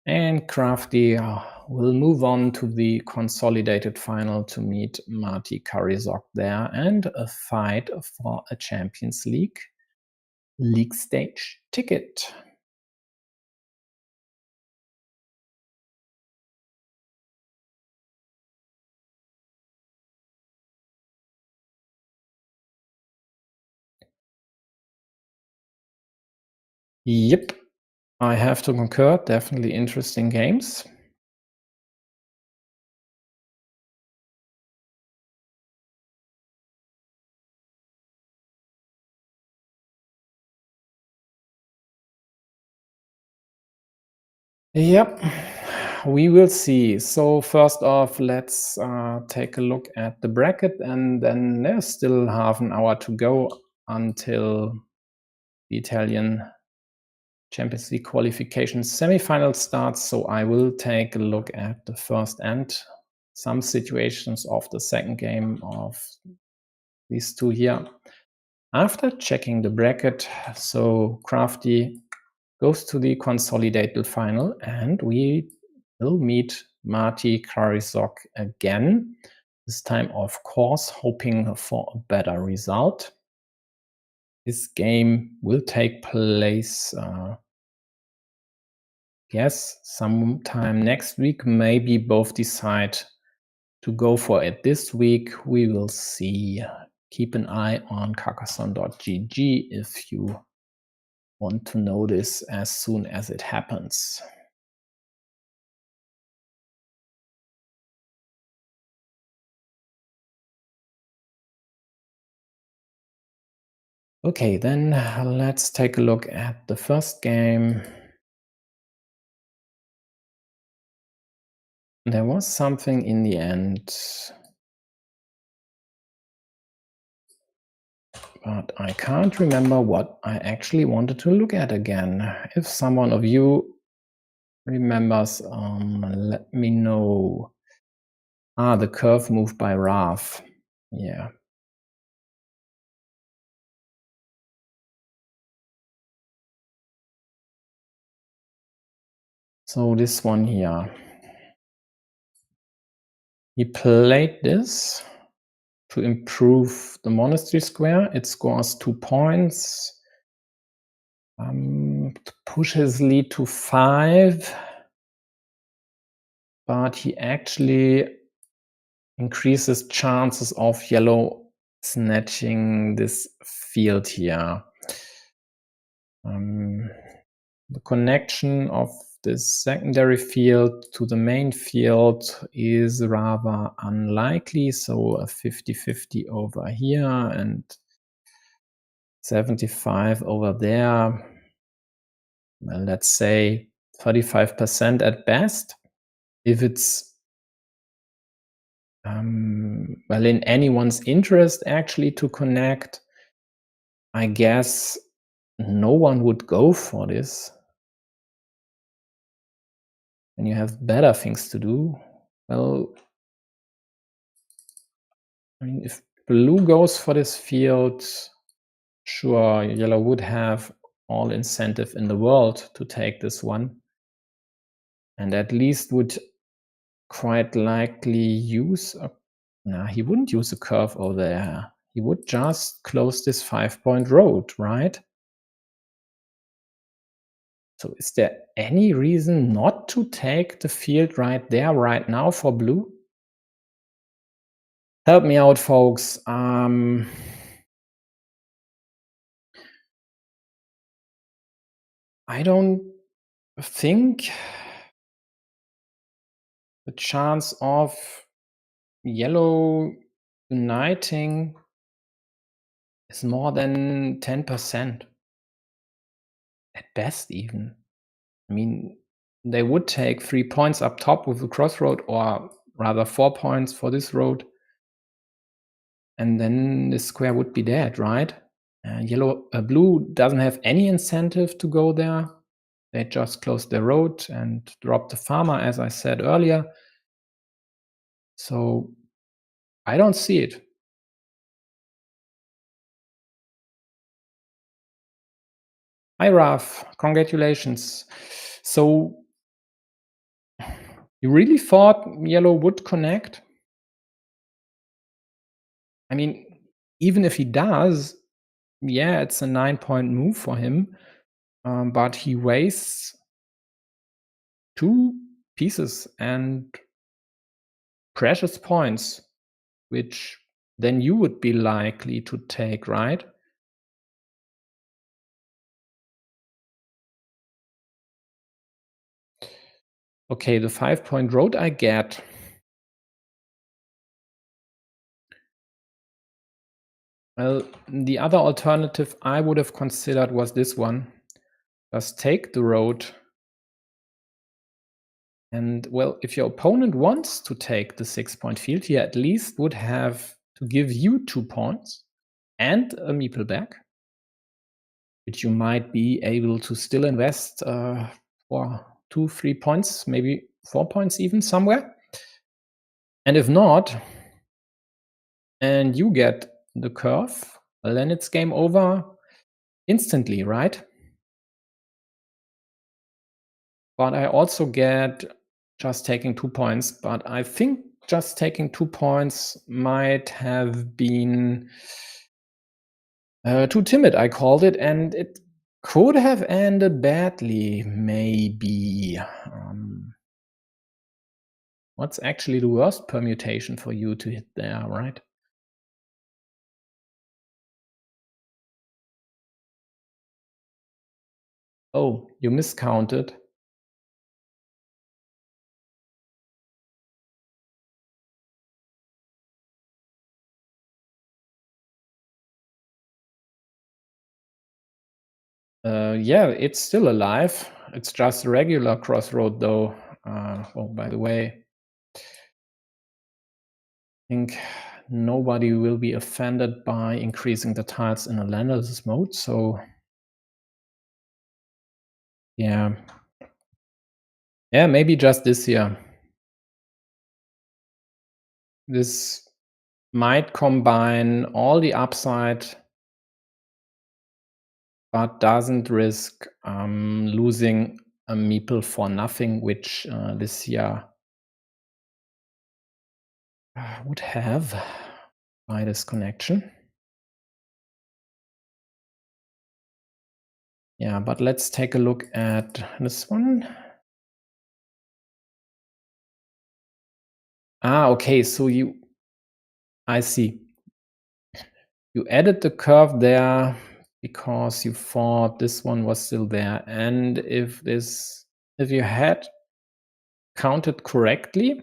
And Crafty will move on to the consolidated final to meet Marty Karizok there and a fight for a Champions League stage ticket. Yep, I have to concur. Definitely interesting games. Yep, we will see. So first off, let's take a look at the bracket, and then there's still half an hour to go until the Italian Champions League qualification semifinal starts. So I will take a look at the first and some situations of the second game of these two here. After checking the bracket, so Crafty goes to the consolidated final, and we will meet Marty Karizok again. This time, of course, hoping for a better result. This game will take place, yes, sometime next week. Maybe both decide to go for it this week. We will see. Keep an eye on Carcassonne.gg if you want to know this as soon as it happens. Okay, then let's take a look at the first game. There was something in the end, but I can't remember what I actually wanted to look at again. If someone of you remembers, let me know. The curve move by Raf. Yeah. So this one here. He played this to improve the monastery square. It scores 2 points. To push his lead to 5. But he actually increases chances of yellow snatching this field here. The connection of this secondary field to the main field is rather unlikely, so a 50-50 over here and 75 over there. Well, let's say 35% at best. If it's well, in anyone's interest actually to connect, I guess no one would go for this. When you have better things to do, well, I mean, if blue goes for this field, sure, yellow would have all incentive in the world to take this one, and at least would quite likely use a... Nah, he wouldn't use a curve over there. He would just close this 5-point road, right? So is there any reason not to take the field right there, right now for blue? Help me out, folks. I don't think the chance of yellow uniting is more than 10%. At best, even. I mean, they would take 3 points up top with the crossroad, or rather 4 points for this road. And then the square would be dead, right? Blue doesn't have any incentive to go there. They just closed the road and dropped the farmer, as I said earlier. So I don't see it. Hi, Raf. Congratulations. So you really thought yellow would connect? I mean, even if he does, yeah, it's a 9-point move for him, but he wastes 2 pieces and precious points, which then you would be likely to take, right? Okay, the 5-point road I get. Well, the other alternative I would have considered was this one. Just take the road. And well, if your opponent wants to take the 6-point field, he at least would have to give you 2 points and a meeple back, which you might be able to still invest for 2, 3 points, maybe 4 points even somewhere. And if not, and you get the curve, well, then it's game over instantly, right? But I also get just taking 2 points, but I think just taking 2 points might have been too timid, I called it, and it could have ended badly, maybe. What's actually the worst permutation for you to hit there, right? Oh, you miscounted. Yeah, it's still alive. It's just a regular crossroad, though. Oh, by the way, I think nobody will be offended by increasing the tiles in analysis mode. So, yeah, maybe just this year. This might combine all the upside, but doesn't risk losing a meeple for nothing, which this year would have by this connection. Yeah, but let's take a look at this one. Okay, so I see. You added the curve there because you thought this one was still there. And if you had counted correctly,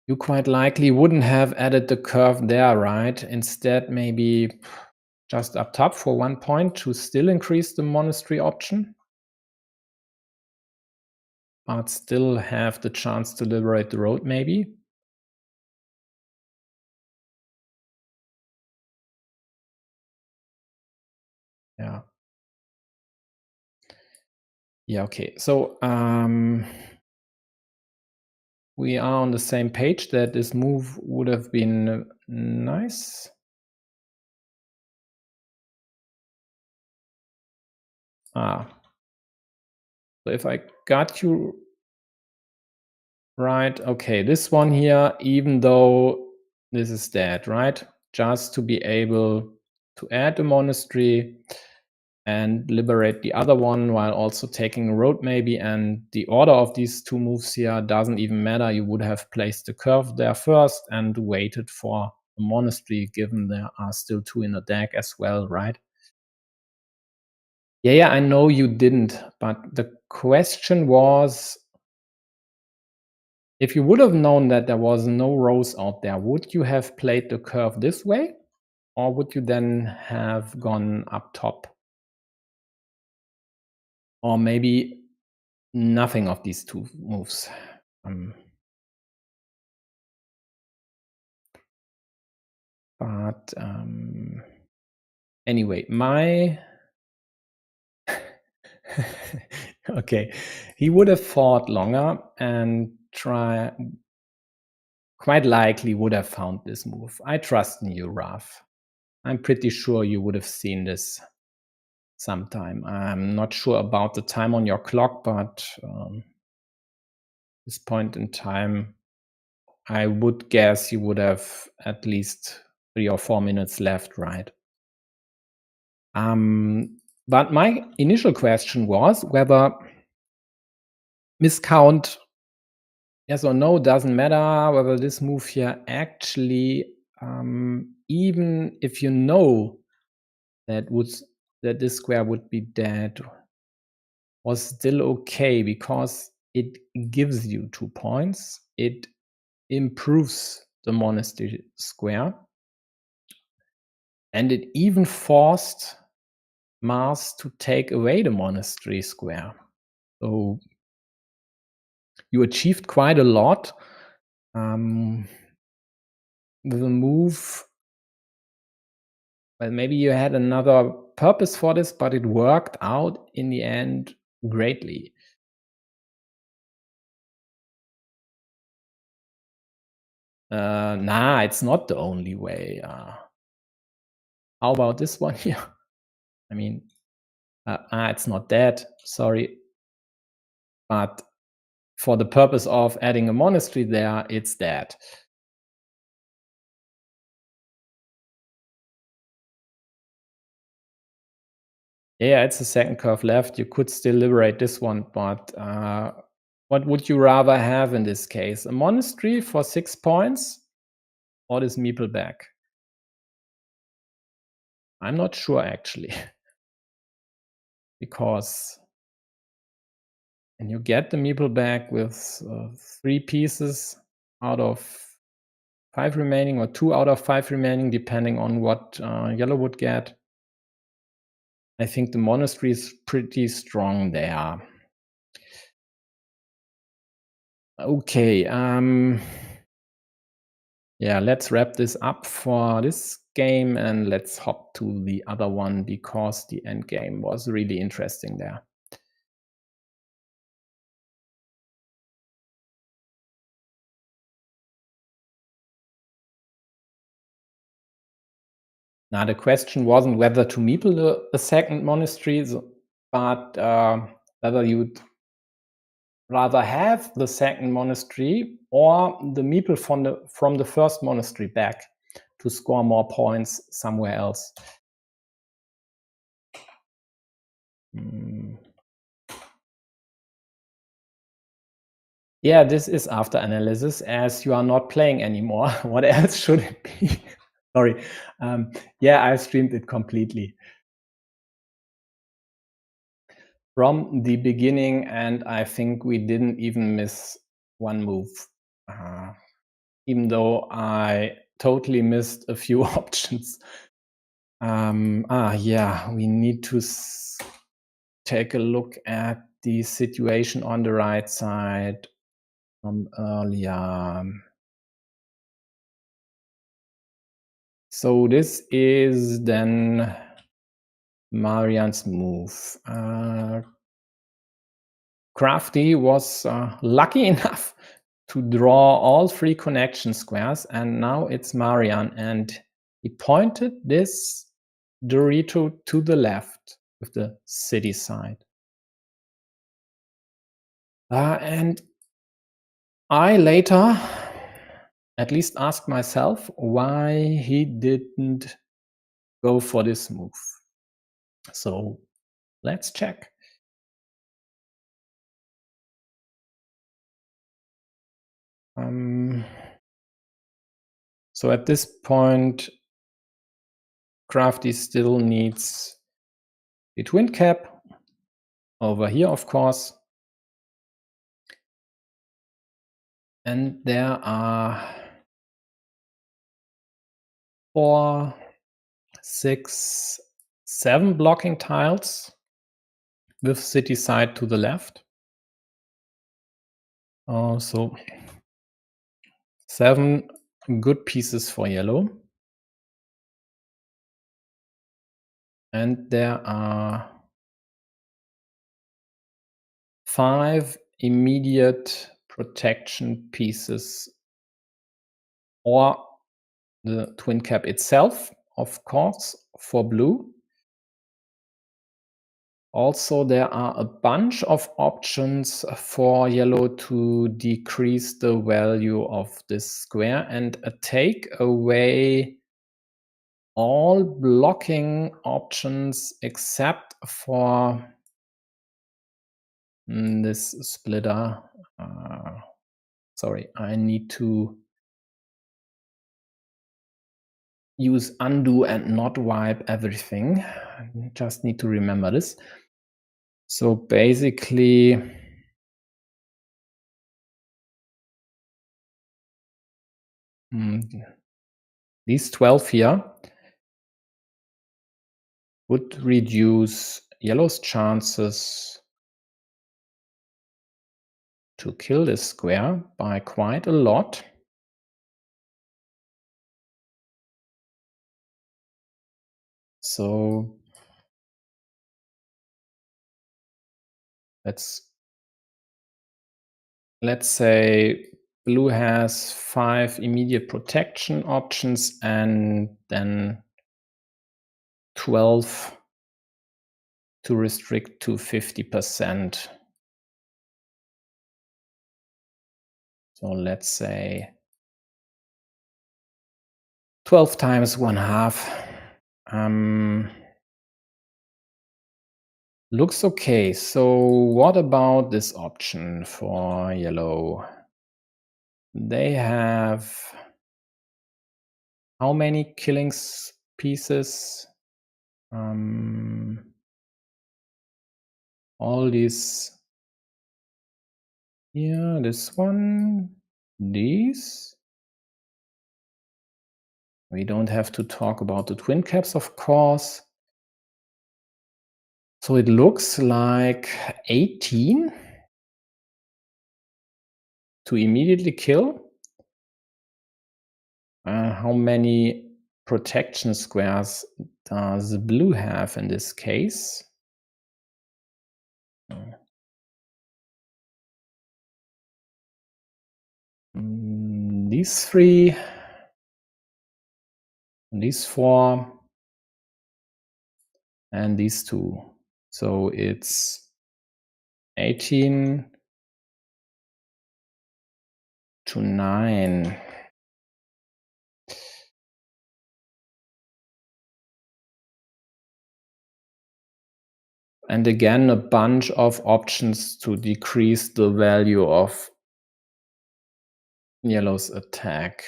you quite likely wouldn't have added the curve there, right? Instead, maybe just up top for 1 point to still increase the monastery option, but still have the chance to liberate the road, maybe. Yeah. Yeah, okay. So we are on the same page that this move would have been nice. So if I got you right, okay, this one here, even though this is dead, right? Just to be able to add a monastery and liberate the other one while also taking a road maybe, and the order of these 2 moves here doesn't even matter. You would have placed the curve there first and waited for a monastery, given there are still 2 in the deck as well, right? Yeah, I know you didn't, but the question was, if you would have known that there was no rose out there, would you have played the curve this way? Or would you then have gone up top? Or maybe nothing of these 2 moves. But anyway, okay, he would have fought longer and quite likely would have found this move. I trust in you, Raf. I'm pretty sure you would have seen this sometime. I'm not sure about the time on your clock, but this point in time, I would guess you would have at least 3 or 4 minutes left, right? But my initial question was whether miscount, yes or no, doesn't matter, whether this move here actually, even if you know that this square would be dead, was still okay because it gives you 2 points. It improves the monastery square. And it even forced Mars to take away the monastery square. So you achieved quite a lot with a move. Well, maybe you had another purpose for this, but it worked out in the end greatly. Nah, it's not the only way. How about this one here? I mean, it's not dead, sorry. But for the purpose of adding a monastery there, it's dead. Yeah, it's the second curve left. You could still liberate this one, but what would you rather have in this case? A monastery for 6 points or this meeple back? I'm not sure actually. Because and you get the meeple back with 3 pieces out of 5 remaining, or 2 out of 5 remaining, depending on what yellow would get. I think the monastery is pretty strong there. Okay, yeah, let's wrap this up for this game and let's hop to the other one because the end game was really interesting there. Now, the question wasn't whether to meeple a second monastery, but whether you'd rather have the second monastery or the meeple from the first monastery back to score more points somewhere else. Yeah, this is after analysis, as you are not playing anymore. What else should it be? Sorry. Yeah, I streamed it completely from the beginning, and I think we didn't even miss one move, even though I totally missed a few options. Yeah, we need to take a look at the situation on the right side from earlier. So this is then Marian's move. Crafty was lucky enough to draw all 3 connection squares, and now it's Marian, and he pointed this Dorito to the left with the city side. And I later at least asked myself why he didn't go for this move. So let's check. So at this point, Crafty still needs the twin cap over here, of course. And there are 4, 6, 7 blocking tiles with city side to the left. So 7 good pieces for yellow. And there are 5 immediate protection pieces, or the twin cap itself, of course, for blue. Also, there are a bunch of options for yellow to decrease the value of this square and take away all blocking options except for this splitter. Sorry, I need to use undo and not wipe everything. I just need to remember this. So basically, these 12 here would reduce yellow's chances to kill this square by quite a lot. So let's say blue has 5 immediate protection options and then 12 to restrict to 50%. So let's say 12 times 1/2. Looks okay. So what about this option for yellow? They have how many killing pieces? All these. Yeah, this one, these. We don't have to talk about the twin caps, of course. So it looks like 18 to immediately kill. How many protection squares does blue have in this case? These 3, these 4, and these 2. So it's 18 to 9. And again, a bunch of options to decrease the value of yellow's attack.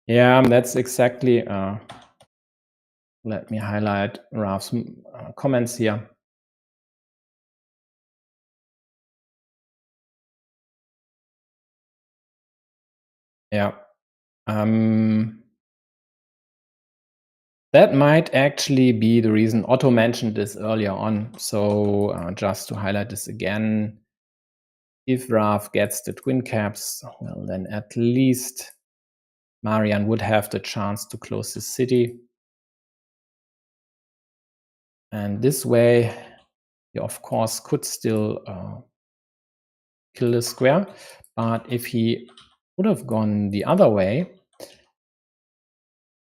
Yeah, that's exactly. Let me highlight Raf's comments here. Yeah. That might actually be the reason. Otto mentioned this earlier on. So just to highlight this again, if Raf gets the twin caps, well, then at least Marian would have the chance to close the city. And this way, he of course could still kill the square. But if he would have gone the other way,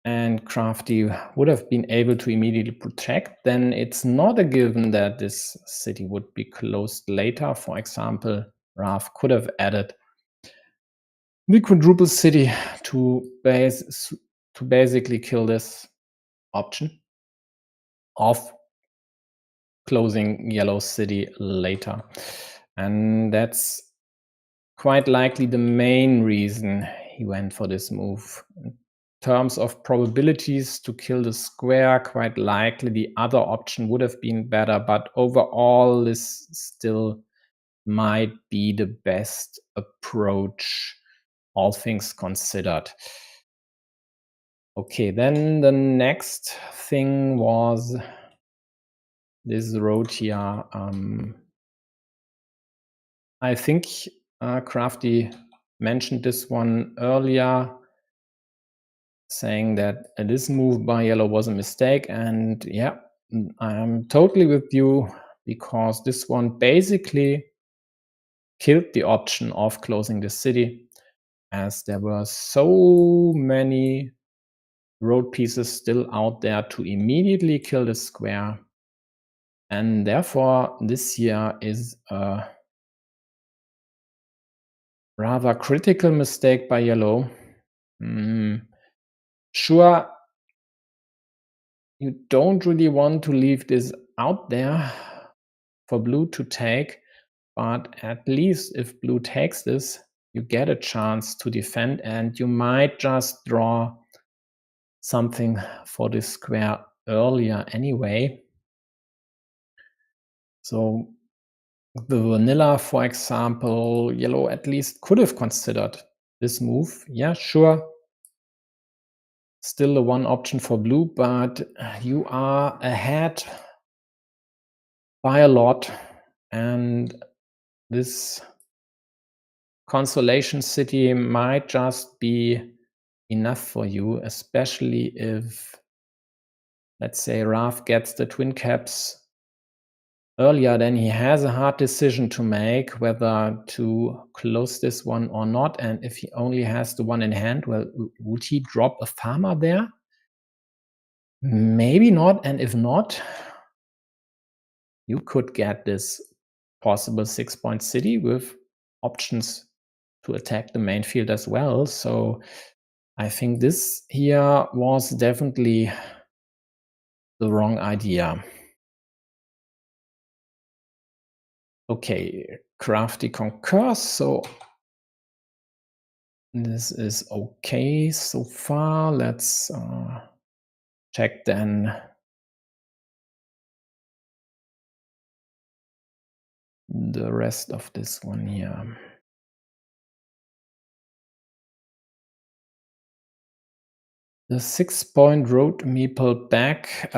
and Crafty would have been able to immediately protect, then it's not a given that this city would be closed later. For example, Raf could have added the quadruple city to basically kill this option of closing yellow city later. And that's quite likely the main reason he went for this move. In terms of probabilities to kill the square, quite likely the other option would have been better, but overall this still might be the best approach, all things considered. Okay, then the next thing was this road here. I think Crafty mentioned this one earlier, saying that this move by yellow was a mistake. And yeah, I'm totally with you, because this one basically killed the option of closing the city, as there were so many road pieces still out there to immediately kill the square. And therefore, this here is a rather critical mistake by yellow. Sure, you don't really want to leave this out there for blue to take, but at least if blue takes this, you get a chance to defend, and you might just draw something for this square earlier anyway. So the vanilla, for example, yellow at least could have considered this move. Yeah, sure. Still the one option for blue, but you are ahead by a lot, and this consolation city might just be enough for you, especially if, let's say, Raf gets the twin caps earlier. Then he has a hard decision to make whether to close this one or not. And if he only has the one in hand, well, would he drop a farmer there? Maybe not. And if not, you could get this possible 6-point city with options to attack the main field as well. So I think this here was definitely the wrong idea. Okay, Crafty concurs, so this is okay so far. Let's check then the rest of this one here. The 6-point road meeple back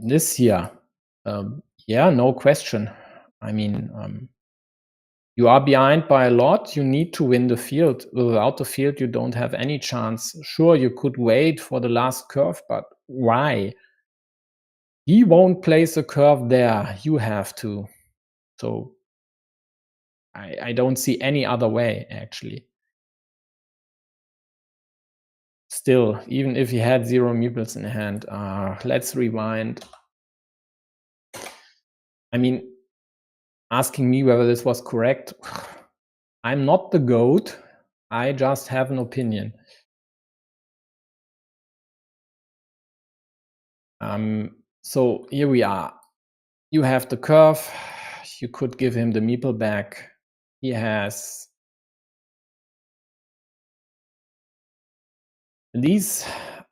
this year. Yeah, no question. I mean, you are behind by a lot. You need to win the field. Without the field, you don't have any chance. Sure, you could wait for the last curve, but why? He won't place a curve there. You have to. So I don't see any other way, actually. Still, even if he had 0 meeples in hand, let's rewind. I mean, asking me whether this was correct, I'm not the GOAT. I just have an opinion. So here we are. You have the curve. You could give him the meeple back. He has these,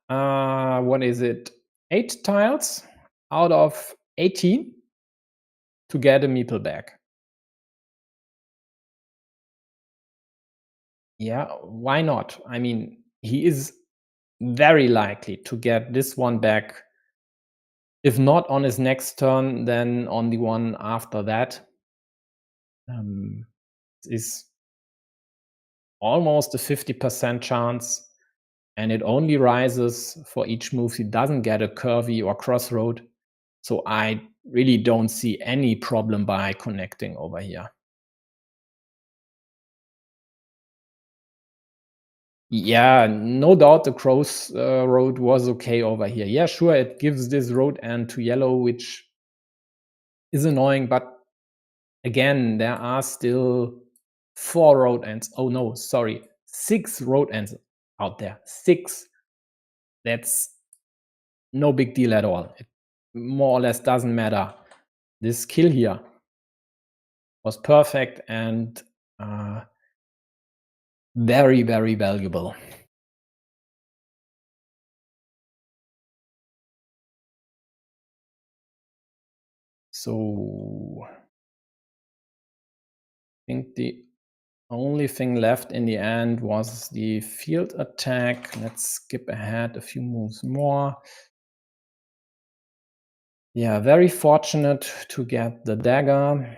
what is it, 8 tiles out of 18 to get a meeple back. Yeah, why not? I mean, he is very likely to get this one back. If not on his next turn, then on the one after that. Is almost a 50% chance, and it only rises for each move he doesn't get a curvy or crossroad. So I really don't see any problem by connecting over here. Yeah, no doubt the crossroad was okay over here. Yeah, sure, it gives this road end to yellow, which is annoying, but again, there are still 4 road ends. Oh no, sorry, 6 road ends out there. 6. That's no big deal at all. It more or less doesn't matter. This kill here was perfect and very, very valuable. So I think the only thing left in the end was the field attack. Let's skip ahead a few moves more. Yeah, very fortunate to get the dagger.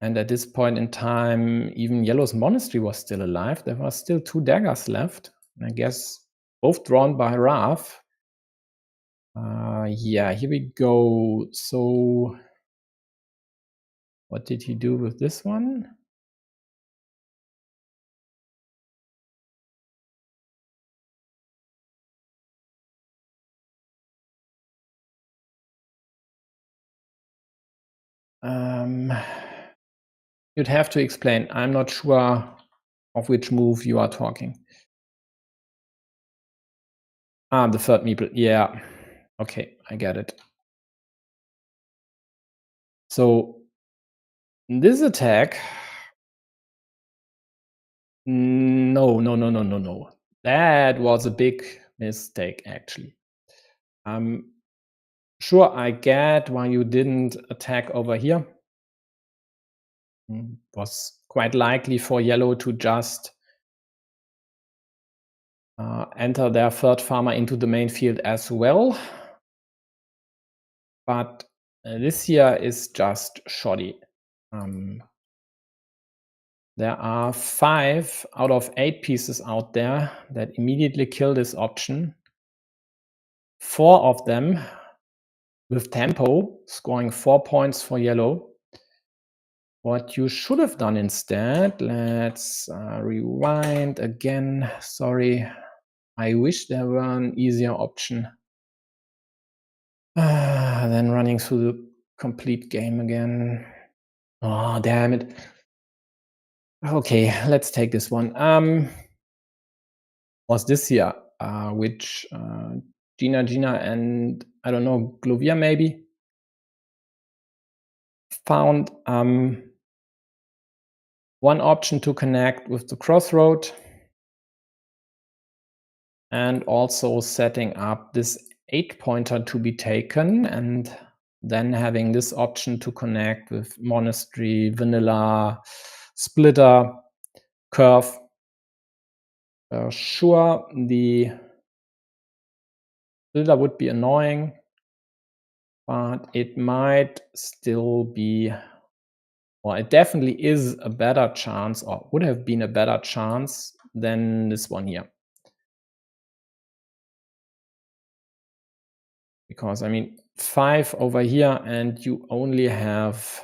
And at this point in time, even yellow's monastery was still alive. There were still 2 daggers left. I guess both drawn by Raf. Yeah, here we go. So what did he do with this one? You'd have to explain. I'm not sure of which move you are talking. The third meeple. Yeah. Okay, I get it. So this attack, no. That was a big mistake, actually. Sure, I get why you didn't attack over here. Was quite likely for yellow to just enter their third farmer into the main field as well. But this here is just shoddy. There are 5 out of 8 pieces out there that immediately kill this option. 4 of them with tempo, scoring 4 points for yellow. What you should have done instead, let's rewind again. Sorry, I wish there were an easier option than running through the complete game again. Oh, damn it. Okay, let's take this one. Was this here, which Gina and I don't know, Glovia maybe found one option to connect with the crossroad and also setting up this 8-pointer to be taken and then having this option to connect with monastery, vanilla, splitter, curve. Sure, the splitter would be annoying, but it might still be, well, it definitely is a better chance, or would have been a better chance than this one here. Because, I mean, 5 over here and you only have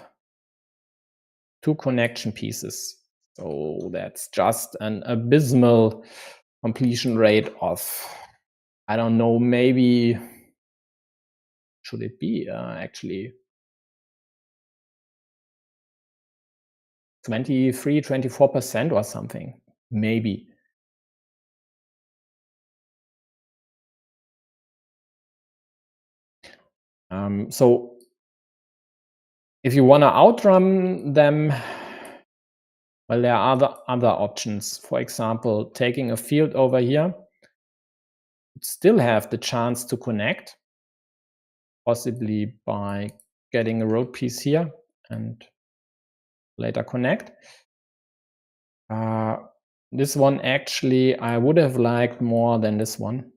2 connection pieces. So that's just an abysmal completion rate of, I don't know, maybe, should it be actually 23, 24% or something, maybe. So if you want to outrun them, well, there are other options. For example, taking a field over here, you'd still have the chance to connect, possibly by getting a road piece here and later connect. This one actually I would have liked more than this one.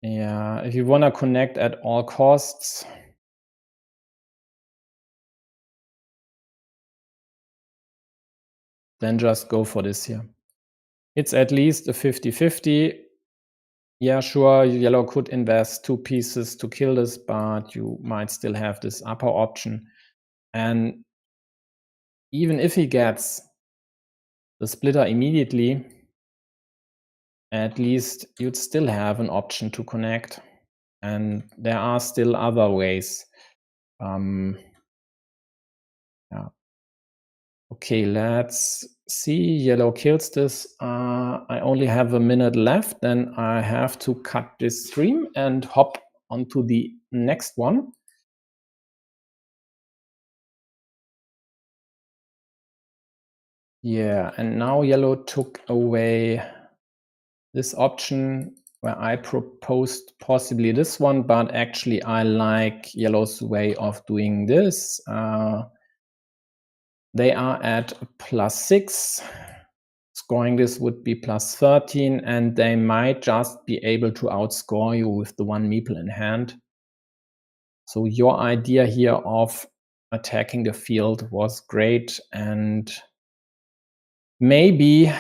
Yeah, if you want to connect at all costs, then just go for this here. It's at least a 50-50. Yeah, sure, yellow could invest 2 pieces to kill this, but you might still have this upper option. And even if he gets the splitter immediately, at least you'd still have an option to connect. And there are still other ways. Yeah. Okay, let's see. Yellow kills this. I only have a minute left, then I have to cut this stream and hop onto the next one. Yeah, and now yellow took away this option where I proposed possibly this one, but actually I like yellow's way of doing this. They are at +6. Scoring this would be +13, and they might just be able to outscore you with the 1 meeple in hand. So your idea here of attacking the field was great, and maybe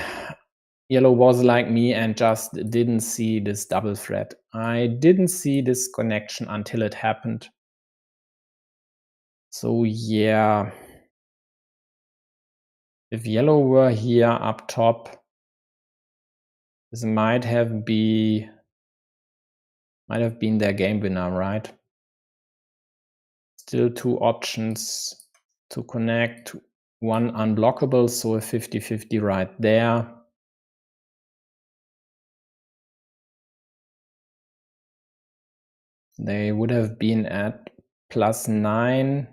yellow was like me and just didn't see this double threat. I didn't see this connection until it happened. So yeah, if yellow were here up top, this might have been their game winner, right? Still two options to connect, one unblockable, so a 50-50 right there. They would have been at +9.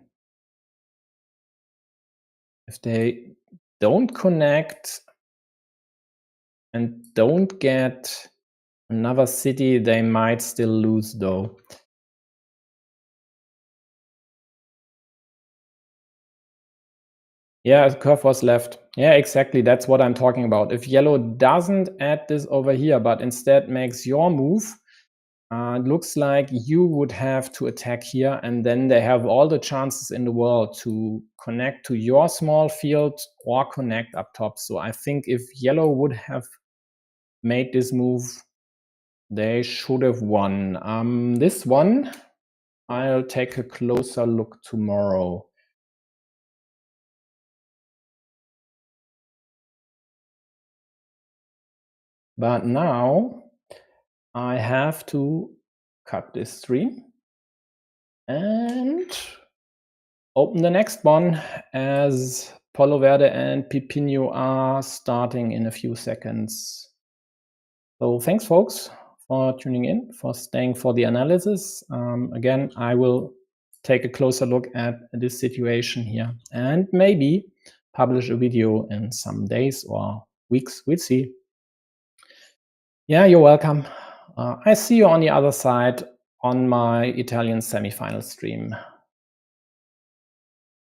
If they don't connect and don't get another city, they might still lose though. Yeah, curve was left. Yeah, exactly. That's what I'm talking about. If yellow doesn't add this over here, but instead makes your move, it looks like you would have to attack here, and then they have all the chances in the world to connect to your small field or connect up top. So I think if yellow would have made this move, they should have won. This one, I'll take a closer look tomorrow. But now I have to cut this stream and open the next one, as Polo Verde and Pipino are starting in a few seconds. So thanks, folks, for tuning in, for staying for the analysis. Again, I will take a closer look at this situation here and maybe publish a video in some days or weeks. We'll see. Yeah, you're welcome. I see you on the other side on my Italian semifinal stream.